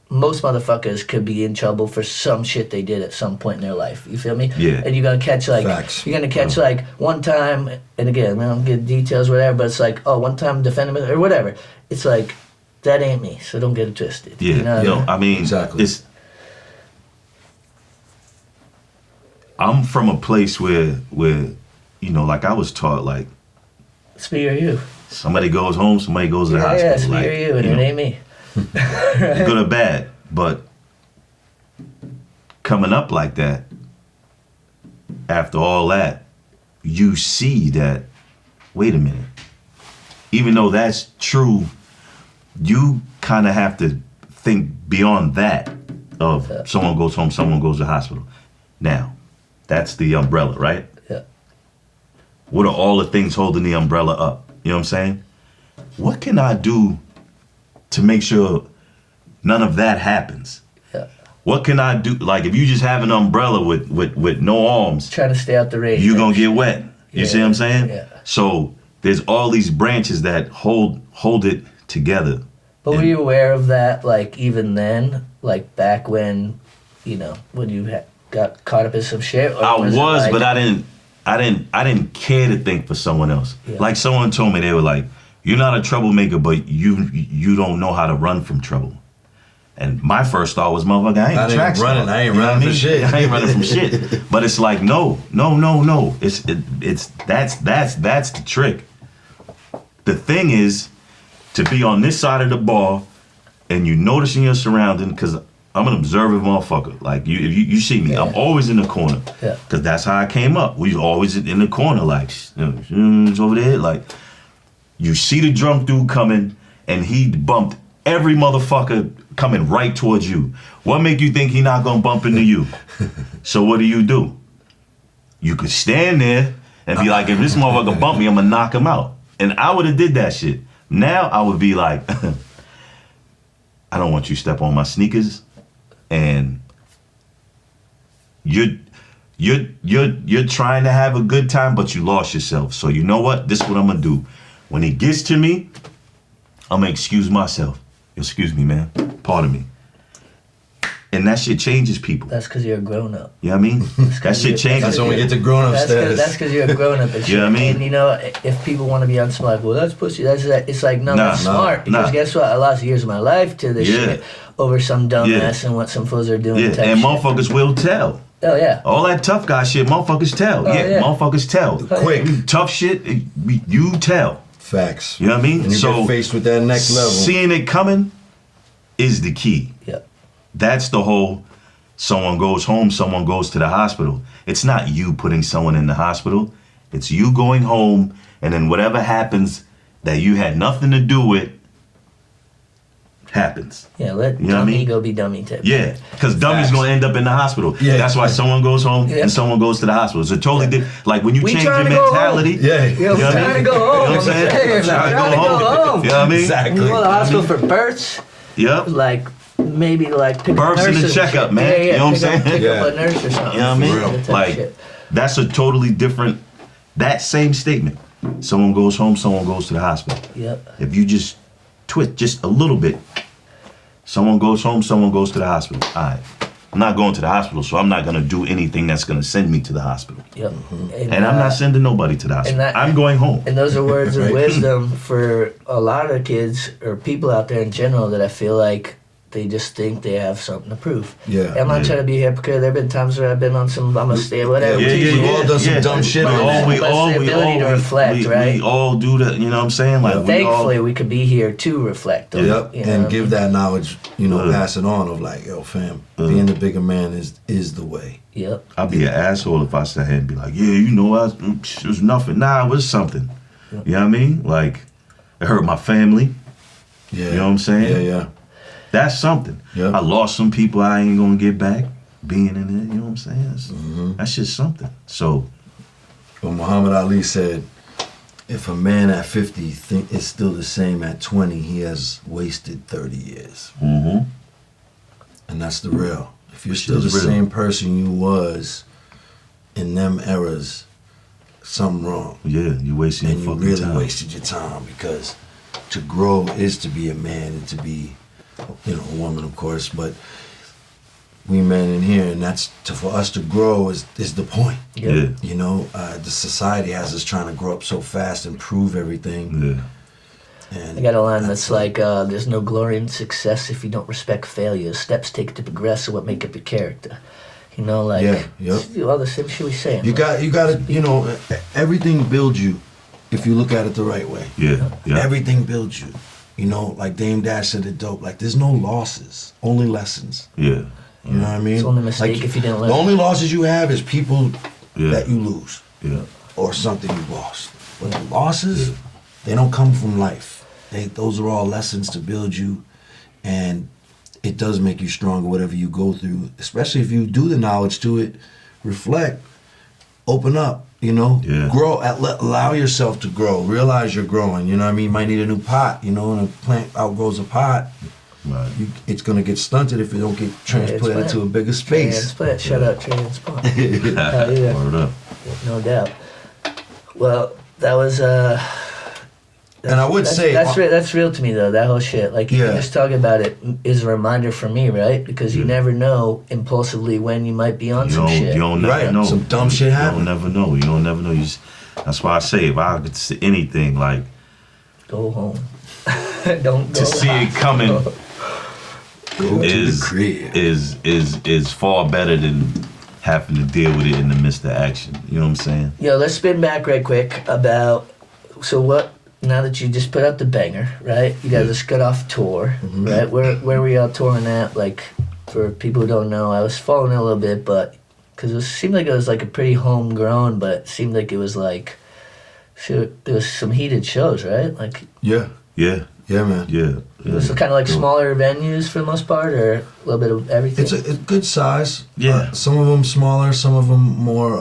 most motherfuckers could be in trouble for some shit they did at some point in their life. You feel me? Yeah. And you're gonna catch like like one time, and again, I don't get details, whatever, but it's like, oh, one time defending or whatever. It's like, that ain't me, so don't get it twisted. Yeah. You know what I mean? I mean, Exactly. I'm from a place where you know, like I was taught, like, Spear you. somebody goes home, somebody goes to the hospital. Yeah, spear like, you, and it ain't me. Good or bad, but coming up like that, after all that, you see that, wait a minute, even though that's true, you kind of have to think beyond that of someone goes home, someone goes to the hospital. Now, that's the umbrella, right? Yeah. What are all the things holding the umbrella up? You know what I'm saying? What can I do to make sure none of that happens? Yeah. What can I do? Like, if you just have an umbrella with no arms, Trying to stay out the rain. you're gonna get wet. You see what I'm saying? Yeah. So there's all these branches that hold it together. But were you aware of that, like, even then? Like, back when, you know, when you got caught up in some shit? Or I was, like, but I didn't care to think for someone else. Yeah. Like, someone told me, they were like, you're not a troublemaker, but you don't know how to run from trouble. And my first thought was, motherfucker, I ain't running for shit. I ain't running from shit. But it's like, no. That's the trick. The thing is to be on this side of the bar and you noticing your surrounding, because I'm an observant motherfucker. Like, you see me, I'm always in the corner. Yeah. Because that's how I came up. We was always in the corner, like, it's over there. Like, you see the drunk dude coming, and he bumped every motherfucker coming right towards you. What make you think he not gonna bump into you? So what do? You could stand there and be like, if this motherfucker bump me, I'm gonna knock him out. And I would have did that shit. Now I would be like, I don't want you to step on my sneakers, and you're trying to have a good time, but you lost yourself. So you know what? This is what I'm gonna do. When he gets to me, I'm gonna excuse myself. Excuse me, man. Pardon me. And that shit changes people. That's because you're a grown-up. You know what I mean? That shit changes. That's when we get to grown-up status. That's because you're a grown-up and shit. You know what I mean? And, you know, if people want to be unsmart, well, that's pussy. That's that. It's like, no, that's smart. Because guess what? I lost years of my life to this shit over some dumbass and what some fools are doing. Yeah, and motherfuckers will tell. Oh, yeah. All that tough guy shit, motherfuckers tell. Motherfuckers tell. Quick. Tough shit, you tell. Facts. You know what I mean? And you get faced with that next level. Seeing it coming is the key. Yeah. That's the whole, someone goes home, someone goes to the hospital. It's not you putting someone in the hospital. It's you going home, and then whatever happens that you had nothing to do with happens. Yeah, let you know dummy what I mean? go be dummy tip. Yeah, because dummy's going to end up in the hospital. Yeah. That's why someone goes home and someone goes to the hospital. It's a totally different, like when you change your mentality. Yeah. Yo, You know what I trying mean? to go home. You know what I'm saying? Hey, Trying to go home. You know what I mean? Exactly. You go to the hospital for births, Yep. like, maybe like pick Births up and nurses a checkup, shit. man. Yeah, You know what I'm pick up- saying? Pick up a nurse or something. You know what I mean? That type of Like, shit. that's a totally different, that same statement. Someone goes home, someone goes to the hospital. Yep. If you just twist just a little bit, someone goes home, someone goes to the hospital. All right. I'm not going to the hospital, so I'm not going to do anything that's going to send me to the hospital. Yep. And I'm not sending nobody to the hospital. I'm going home. And those are words of wisdom for a lot of kids or people out there in general that I feel like they just think they have something to prove. Yeah. I'm not trying to be a hypocrite. There have been times where I've been on some, I'm going to stay, whatever. We've all done some dumb shit. But on the ability to reflect, right? We all do that, you know what I'm saying? Like, Thankfully, we could be here to reflect on Yep, it. You know and what I give mean? that knowledge, pass it on of like, yo, fam, being the bigger man is the way. Yep. I'd be an asshole if I sat here and be like, yeah, you know, it was nothing. Nah, it was something. You know what I mean? Like, it hurt my family. Yeah. You know what I'm saying? Yeah. That's something. Yep. I lost some people I ain't gonna get back being in it. You know what I'm saying? That's just something. So. But Muhammad Ali said, if a man at 50 think it's still the same at 20, he has wasted 30 years. Mm-hmm. And that's the real. If you're Which still the is real. same person you was in them eras, something wrong. Yeah, you wasting And your you fucking really time. wasted your time, because to grow is to be a man and to be, a woman, of course, but we men in here, and that's for us to grow is the point. Yeah. The society has us trying to grow up so fast and prove everything. Yeah. And I got a line that's like, there's no glory in success if you don't respect failure. Steps taken to progress are what make up your character. Like, Yeah, yep. it's all the same shit we saying. You got to, everything builds you if you look at it the right way. Yeah. Yeah. Everything builds you. Like Dame Dash said it dope. Like, there's no losses, only lessons. Yeah. You know what I mean? It's only a mistake Like, if you didn't learn. The only losses you have is people Yeah. that you lose Yeah. or something you lost. But the losses, they don't come from life. Those are all lessons to build you, and it does make you stronger, whatever you go through, especially if you do the knowledge to it, reflect, open up, Yeah. grow, allow yourself to grow, realize you're growing, you know what I mean? You might need a new pot, and a plant outgrows a pot, Right. it's going to get stunted if it don't get transplanted Transplant. to a bigger space. Transplant. Shut up, transplant. Hell yeah. Word up. No doubt. Well, that was And I would say that's real to me though. That whole shit, like you Yeah. just talking about it, is a reminder for me, right? Because you never know impulsively when you might be on some shit. You don't never Right, know. some dumb shit happen. You don't never know. You don't never know. That's why I say, if I could see anything, like, Go home. Don't go. to see it coming Go to is the crib. is far better than having to deal with it in the midst of action. You know what I'm saying? Yo, let's spin back right quick about. So what? Now that you just put out the banger, right? You guys just got off tour, right? Where were y'all touring at? Like, for people who don't know, I was following it a little bit, but because it seemed like it was like a pretty homegrown, but it seemed like it was like, there was some heated shows, right? Like, Yeah, Yeah. man. Yeah. it was kind of like smaller venues for the most part, or a little bit of everything. It's a good size. Yeah. Some of them smaller, some of them more.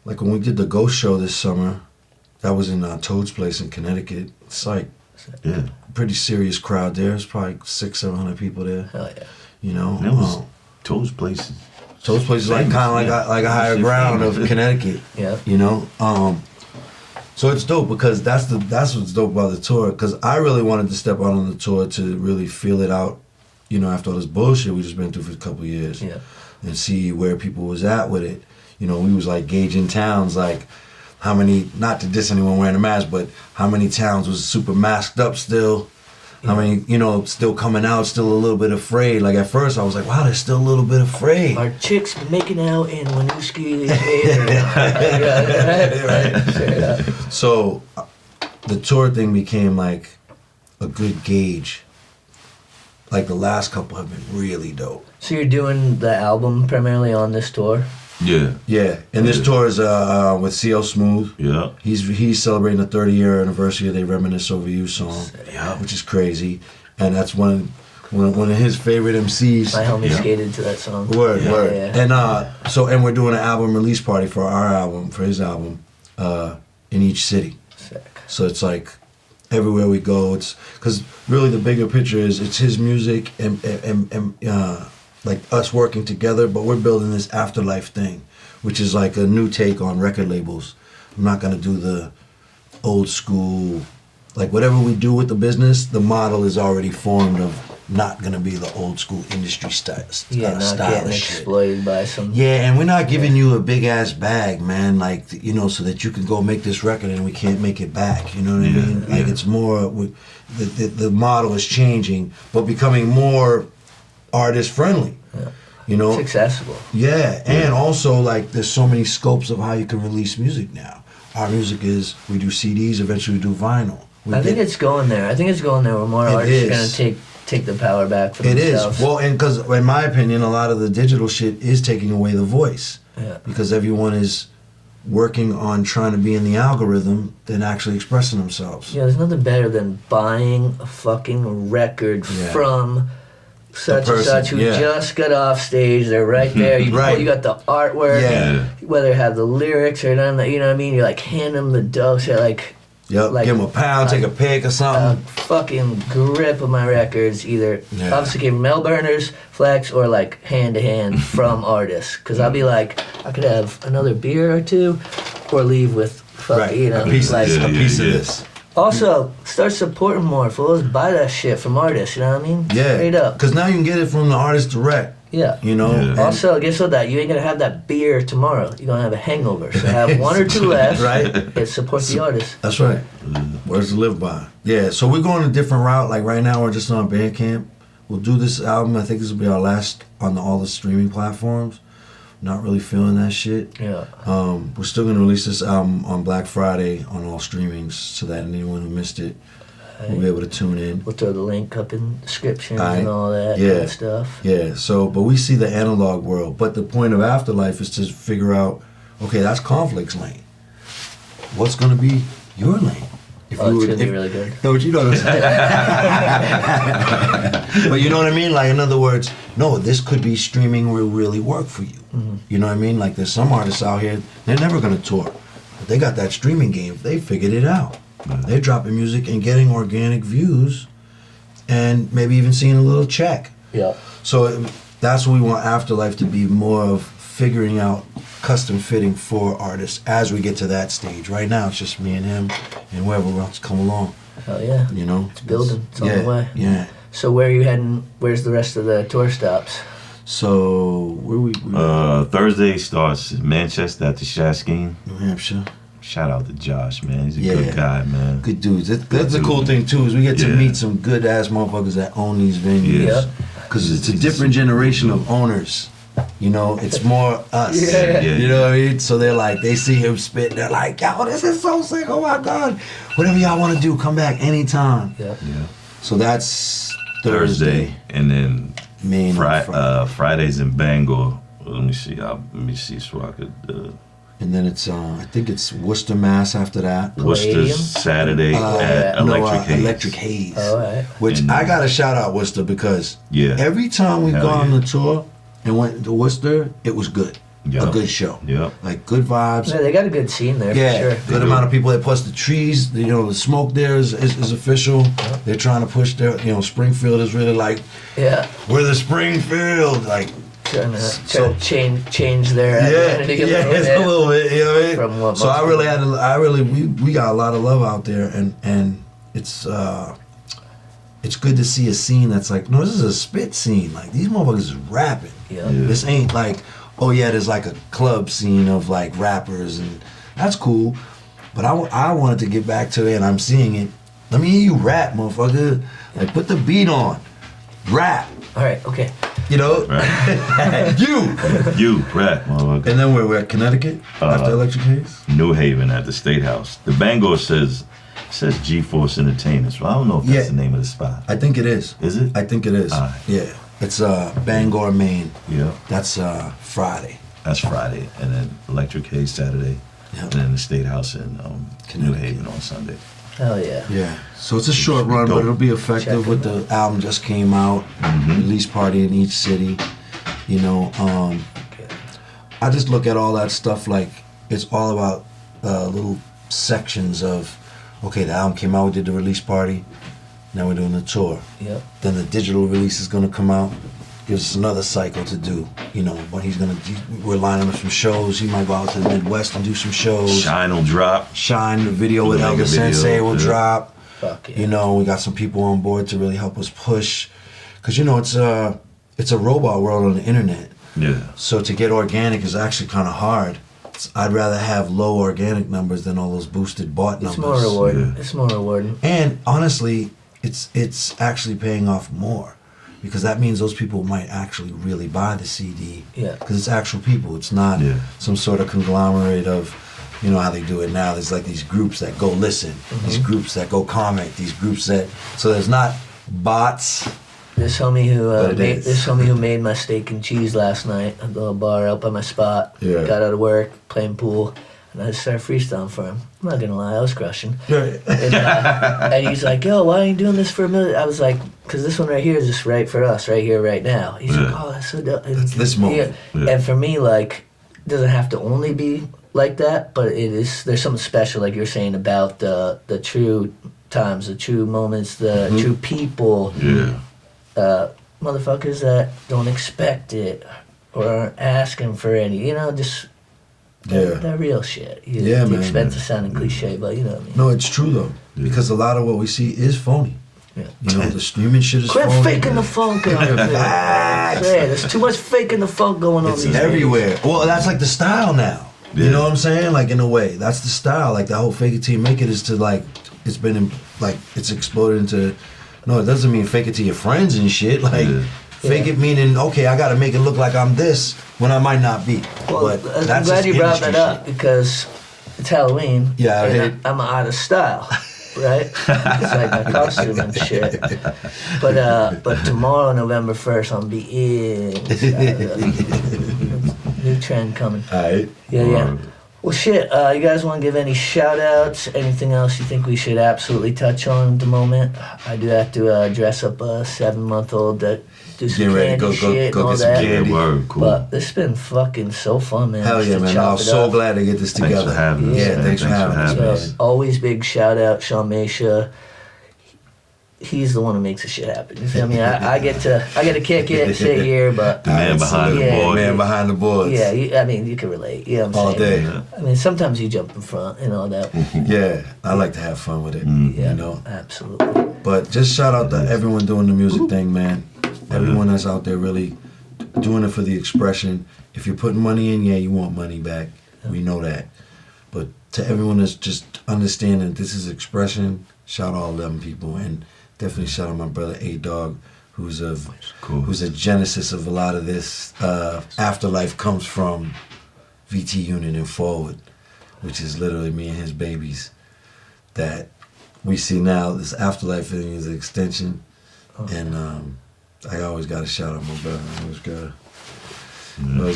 Like when we did the Ghost show this summer, that was in Toad's Place in Connecticut. It's like Yeah. a pretty serious crowd there. There's probably 600-700 people there. Hell yeah. And That was Toad's places. Toad's Place is like famous, kind of yeah. like a higher Shit ground famous. of Connecticut. Yeah. So it's dope because that's what's dope about the tour. Because I really wanted to step out on the tour to really feel it out. After all this bullshit we just been through for a couple of years, Yeah. and see where people was at with it. We was like gauging towns, like how many, not to diss anyone wearing a mask, but how many towns was super masked up still. How many, still coming out, still a little bit afraid. Like at first I was like, wow, they're still a little bit afraid. Our chicks been making out in Winooski. Right. So the tour thing became like a good gauge. Like the last couple have been really dope. So you're doing the album primarily on this tour? Yeah. Yeah, and this tour is with CL Smooth. Yeah. He's celebrating the 30-year anniversary of They Reminisce Over You song, which is crazy, and that's one of his favorite MCs. My homie Yeah. skated to that song. Word. Yeah. And we're doing an album release party for our album, for his album, in each city. Sick. So it's like everywhere we go, it's because really the bigger picture is it's his music and like us working together, but we're building this afterlife thing, which is like a new take on record labels. I'm not gonna do the old school, like whatever we do with the business, the model is already formed of not gonna be the old school industry style. Yeah, not style getting of shit. exploited by some. Yeah, and we're not giving you a big ass bag, man. Like so that you can go make this record and we can't make it back. You know what I mean? Like it's more the model is changing, but becoming more artist friendly. Yeah. It's accessible. Yeah, and also like there's so many scopes of how you can release music now. Our music is we do CDs, eventually we do vinyl. I think it's going there. I think it's going there where more It artists are is. gonna take the power back for It themselves. is. Well, and because in my opinion, a lot of the digital shit is taking away the voice. Yeah. Because everyone is working on trying to be in the algorithm than actually expressing themselves. Yeah, there's nothing better than buying a fucking record from such and such who just got off stage. They're right there. You you got the artwork, whether it have the lyrics or none. You know what I mean? You like hand them the dough, say like, give them a pound, take a pic or something. Fucking grip of my records, either obviously came from Melburners, Flex, or like hand to hand from artists. Because I'll be like, I could have another beer or two, or leave with you know, a piece like of this. Also, start supporting more. Fools, buy that shit from artists. You know what I mean? Yeah. Straight up. Because now you can get it from the artist direct. Yeah. You know. Yeah. Also, guess what? That you ain't gonna have that beer tomorrow. You're gonna have a hangover. So have one or two less. And support the artist. That's right. Words to live by. Yeah. So we're going a different route. Like right now, we're just on Bandcamp. We'll do this album. I think this will be our last on all the streaming platforms. Not really feeling that shit. Yeah. We're still gonna release this album on Black Friday on all streamings, so that anyone who missed it will be able to tune in. We'll throw the link up in the description and all that kind of stuff. Yeah. So, but we see the analog world. But the point of Afterlife is to figure out, okay, that's Konflik's lane. What's gonna be your lane? It's gonna be really good. No, but you know what I'm saying. But you know what I mean? Like, in other words, no, this could be streaming will really work for you. You know what I mean? Like, there's some artists out here, they're never gonna tour. But they got that streaming game. They figured it out. They're dropping music and getting organic views and maybe even seeing a little check. Yeah. So that's what we want Afterlife to be more of, figuring out custom fitting for artists as we get to that stage. Right now, it's just me and him and whoever else come along. Hell yeah. You know? It's building. It's on the way. Yeah. So where are you heading? Where's the rest of the tour stops? So, where we Thursday starts in Manchester at the Shaskeen. New Hampshire. Shout out to Josh, man. He's a good guy, man. Good dudes. That's the cool thing, too, is we get to meet some good-ass motherfuckers that own these venues. Because it's a different generation of owners. You know, it's more us. You know what I mean? So they're like, they see him spit, they're like, yo, this is so sick, oh my God. Whatever y'all want to do, come back anytime. So that's Thursday. And then Main Fridays in Bangor. Let me see so I could... and then it's, I think it's Worcester, Mass after that. Worcester Saturday at Electric Haze. All right. Which I got to shout out Worcester because every time we've gone on the tour and went to Worcester, it was good. A good show. Like good vibes. Yeah, they got a good scene there for sure. Good amount of people there. Plus the trees, you know, the smoke there is official. They're trying to push their, you know, Springfield is really like, we're the Springfield. Like, trying to change their identity a little bit. You know what I mean? From what so we got a lot of love out there, and it's good to see a scene that's like, no, this is a spit scene. Like, these motherfuckers is rapping. This ain't like, oh yeah, there's like a club scene of like rappers, and that's cool. But I wanted to get back to it, and I'm seeing it. Let me hear you rap, motherfucker. Like, put the beat on. Rap. All right, okay. You know? You, rap, motherfucker. And then we're at Connecticut after Electric Haze? New Haven at the State House. The Bangor says G-Force Entertainment, so I don't know if that's the name of the spot. I think it is. Is it? I think it is. Yeah. It's Bangor, Maine. Yeah. That's Friday. That's Friday. And then Electric Haze Saturday. And then the State House in New Haven on Sunday. Hell yeah. Yeah. So it's a short run, but it'll be effective with the album just came out. Release party in each city. You know, I just look at all that stuff like it's all about little sections of, okay, the album came out, we did the release party, now we're doing the tour. Then the digital release is gonna come out, gives us another cycle to do, you know, but we're lining up some shows. He might go out to the Midwest and do some shows. Shine will drop. Shine, the video with Elder Sensei will drop. Fuck yeah. You know, we got some people on board to really help us push. Because, you know, it's a robot world on the internet. Yeah. So to get organic is actually kind of hard. I'd rather have low organic numbers than all those boosted bot numbers. It's more rewarding. It's more rewarding. And honestly, it's actually paying off more. Because that means those people might actually really buy the CD. Because it's actual people. It's not some sort of conglomerate of, you know how they do it now. There's like these groups that go listen, these groups that go comment, these groups that. So there's not bots. This homie who made my steak and cheese last night at the little bar out by my spot. Got out of work, playing pool. And I started freestyling for him. I'm not gonna lie, I was crushing. Right. And he's like, yo, why are you doing this for a minute? I was like, because this one right here is just right for us, right here, right now. He's like, oh, that's so dope. It's this moment. Yeah. And for me, like, it doesn't have to only be like that, but it is. There's something special, like you're saying, about the true times, the true moments, the true people. Yeah. Motherfuckers that don't expect it or aren't asking for any, just that real shit. Yeah, the man. expensive sounding cliche, but you know what I mean. No, it's true though, because a lot of what we see is phony. Yeah. The streaming shit is Quit phony. faking the funk out there. Facts. Yeah, there's too much faking the funk going on It's these days. everywhere. Well, that's like the style now. Yeah. You know what I'm saying? Like in a way, that's the style. Like the whole fake it till you make it is to like, it's been it's exploded into. No, it doesn't mean fake it to your friends and shit. Like fake it meaning okay, I got to make it look like I'm this when I might not be. Well, but I'm that's glad just you brought that industry up shit. because it's Halloween. Yeah, I hate and I'm out of style, right? It's like my costume and shit. But tomorrow, November 1st, I'll be in style. New trend coming. All right. Yeah. Well, shit, you guys want to give any shout-outs? Anything else you think we should absolutely touch on at the moment? I do have to dress up a 7-month-old that do some Get ready, candy shit go and all get some that. candy. Yeah, word, cool. But this has been fucking so fun, man. Hell just yeah, to man! chop I'm it so up. glad to get this Thanks together. for having us. Yeah, man. thanks for having us, us. man. Always big shout-out, Sean Mesha. He's the one who makes the shit happen. You feel me? I get to kick it, sit here, but The man behind the Yeah. board. Man behind the boards. yeah, you can relate. You know what I'm All saying? day. I mean, sometimes you jump in front and all that. Yeah, I like to have fun with it. Yeah, You know. absolutely. But just shout out to everyone doing the music thing, man. Everyone that's out there really doing it for the expression. If you're putting money in, yeah, you want money back. We know that. But to everyone that's just understanding this is expression, shout out all them people. And definitely shout out my brother A-Dog, who's a genesis of a lot of this. Afterlife comes from VT Unit and Forward, which is literally me and his babies that we see now. This Afterlife thing is an extension. And I always got to shout out my brother. I always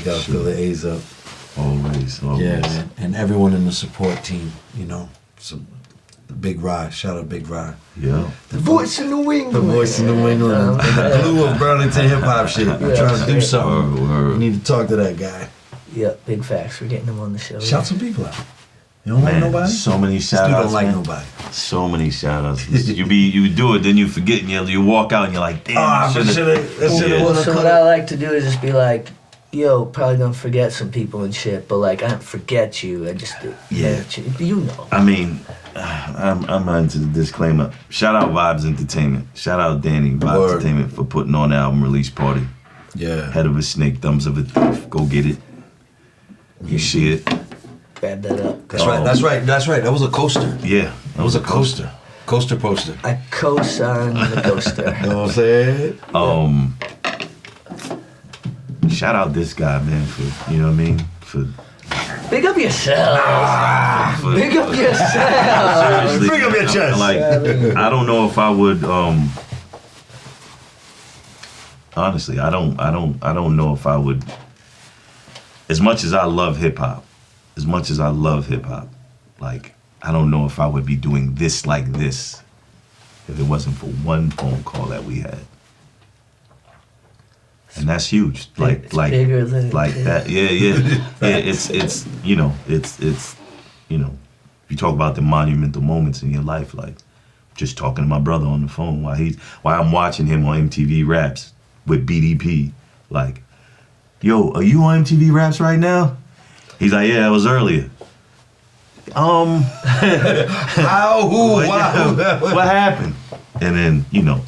got to fill the A's up. Always. Yeah, man. And everyone in the support team, So Big Rye, shout out Big Rye. Yeah. The voice in New England. The voice in New England. And the glue of Burlington hip hop shit. We're trying to do something. Word. We need to talk to that guy. Yeah, big facts. We're getting him on the show. Shout some people out. You don't like Man, nobody? so many This shout dude outs. don't like man. nobody. So many shout outs. You do it, then you forget, and you walk out and you're like, damn, I That should've- should've Well, would've so what coulda. I like to do is just be like, yo, probably gonna forget some people and shit, but like I don't forget you. I just you know. I mean, I'm into the disclaimer. Shout out Vibes Entertainment. Shout out Danny Vibes Word. Entertainment for putting on the album release party. Yeah. Head of a snake, thumbs of a thief. Go get it. You see it. Grab that up. That's right. That was a coaster. Yeah, that was a coaster. Coaster poster. I co-sign the coaster. You know what I'm saying? Shout out this guy, man, for, you know what I mean? For Big up yourself. Big up yourself. seriously, Bring up your chest. Like, I don't know if I would. Honestly, I don't know if I would. As much as I love hip hop, like I don't know if I would be doing this like this if it wasn't for one phone call that we had. And that's huge. Like bigger than that. Yeah. It's if you talk about the monumental moments in your life, like just talking to my brother on the phone while I'm watching him on MTV Raps with BDP, like, yo, are you on MTV Raps right now? He's like, yeah, it was earlier. How? Who? Wow. What happened? And then,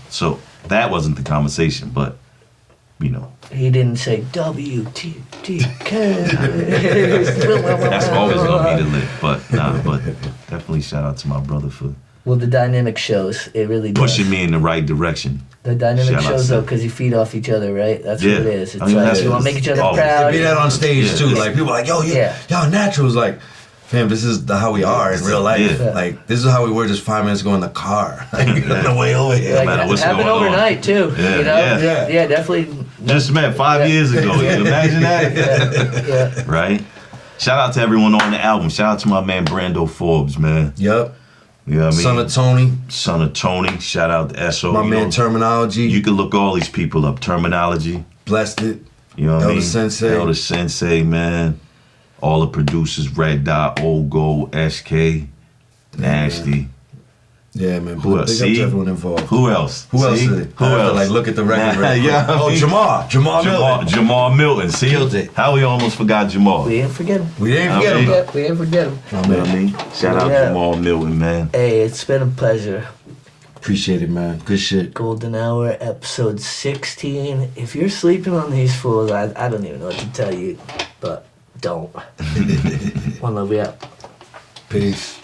so that wasn't the conversation, but He didn't say WTTK. that's always gonna be the lick. But definitely shout out to my brother for Well, the dynamic shows. It really does. pushing me in the right direction. The dynamic Shout out shows, to- though, because you feed off each other, right? That's Yeah. what it is. It's I mean, like that's you want to what make each other it's- proud. Be that on stage Yeah. too. Like people are like, yo, y'all naturals. Like, fam, this is how we are in real life. Yeah. Like, this is how we were just 5 minutes ago in the car. Like, on the way over here. Like, matter what's happened going on. overnight, too. Yeah, You know? yeah. Yeah. Definitely. Just met 5 years ago. You imagine that? Yeah. Right? Shout out to everyone on the album. Shout out to my man Brando Forbes, man. Yep. You know what I mean? Son of Tony. Son of Tony. Shout out to SO. My man Terminology. You can look all these people up. Terminology. Blessed it. You know what I mean? Elder Sensei. Elder Sensei, man. All the producers, Red Dot, Old Gold, SK, Nastee. Yeah, man. Who else? Big up See? to everyone involved. Who else? Who else See? is it? Who I have to, else? like, look at the record. real quick. Yeah. Oh, Jamal Milton. Jamal Milton. See? Killed it. How we almost forgot Jamal? We didn't forget him. We didn't I forget mean- him. We didn't forget him. Oh, You know what I man. mean? Shout out Yeah. Jamal Milton, man. Hey, it's been a pleasure. Appreciate it, man. Good shit. Golden Hour, episode 16. If you're sleeping on these fools, I don't even know what to tell you, but don't. One love, we out. Peace.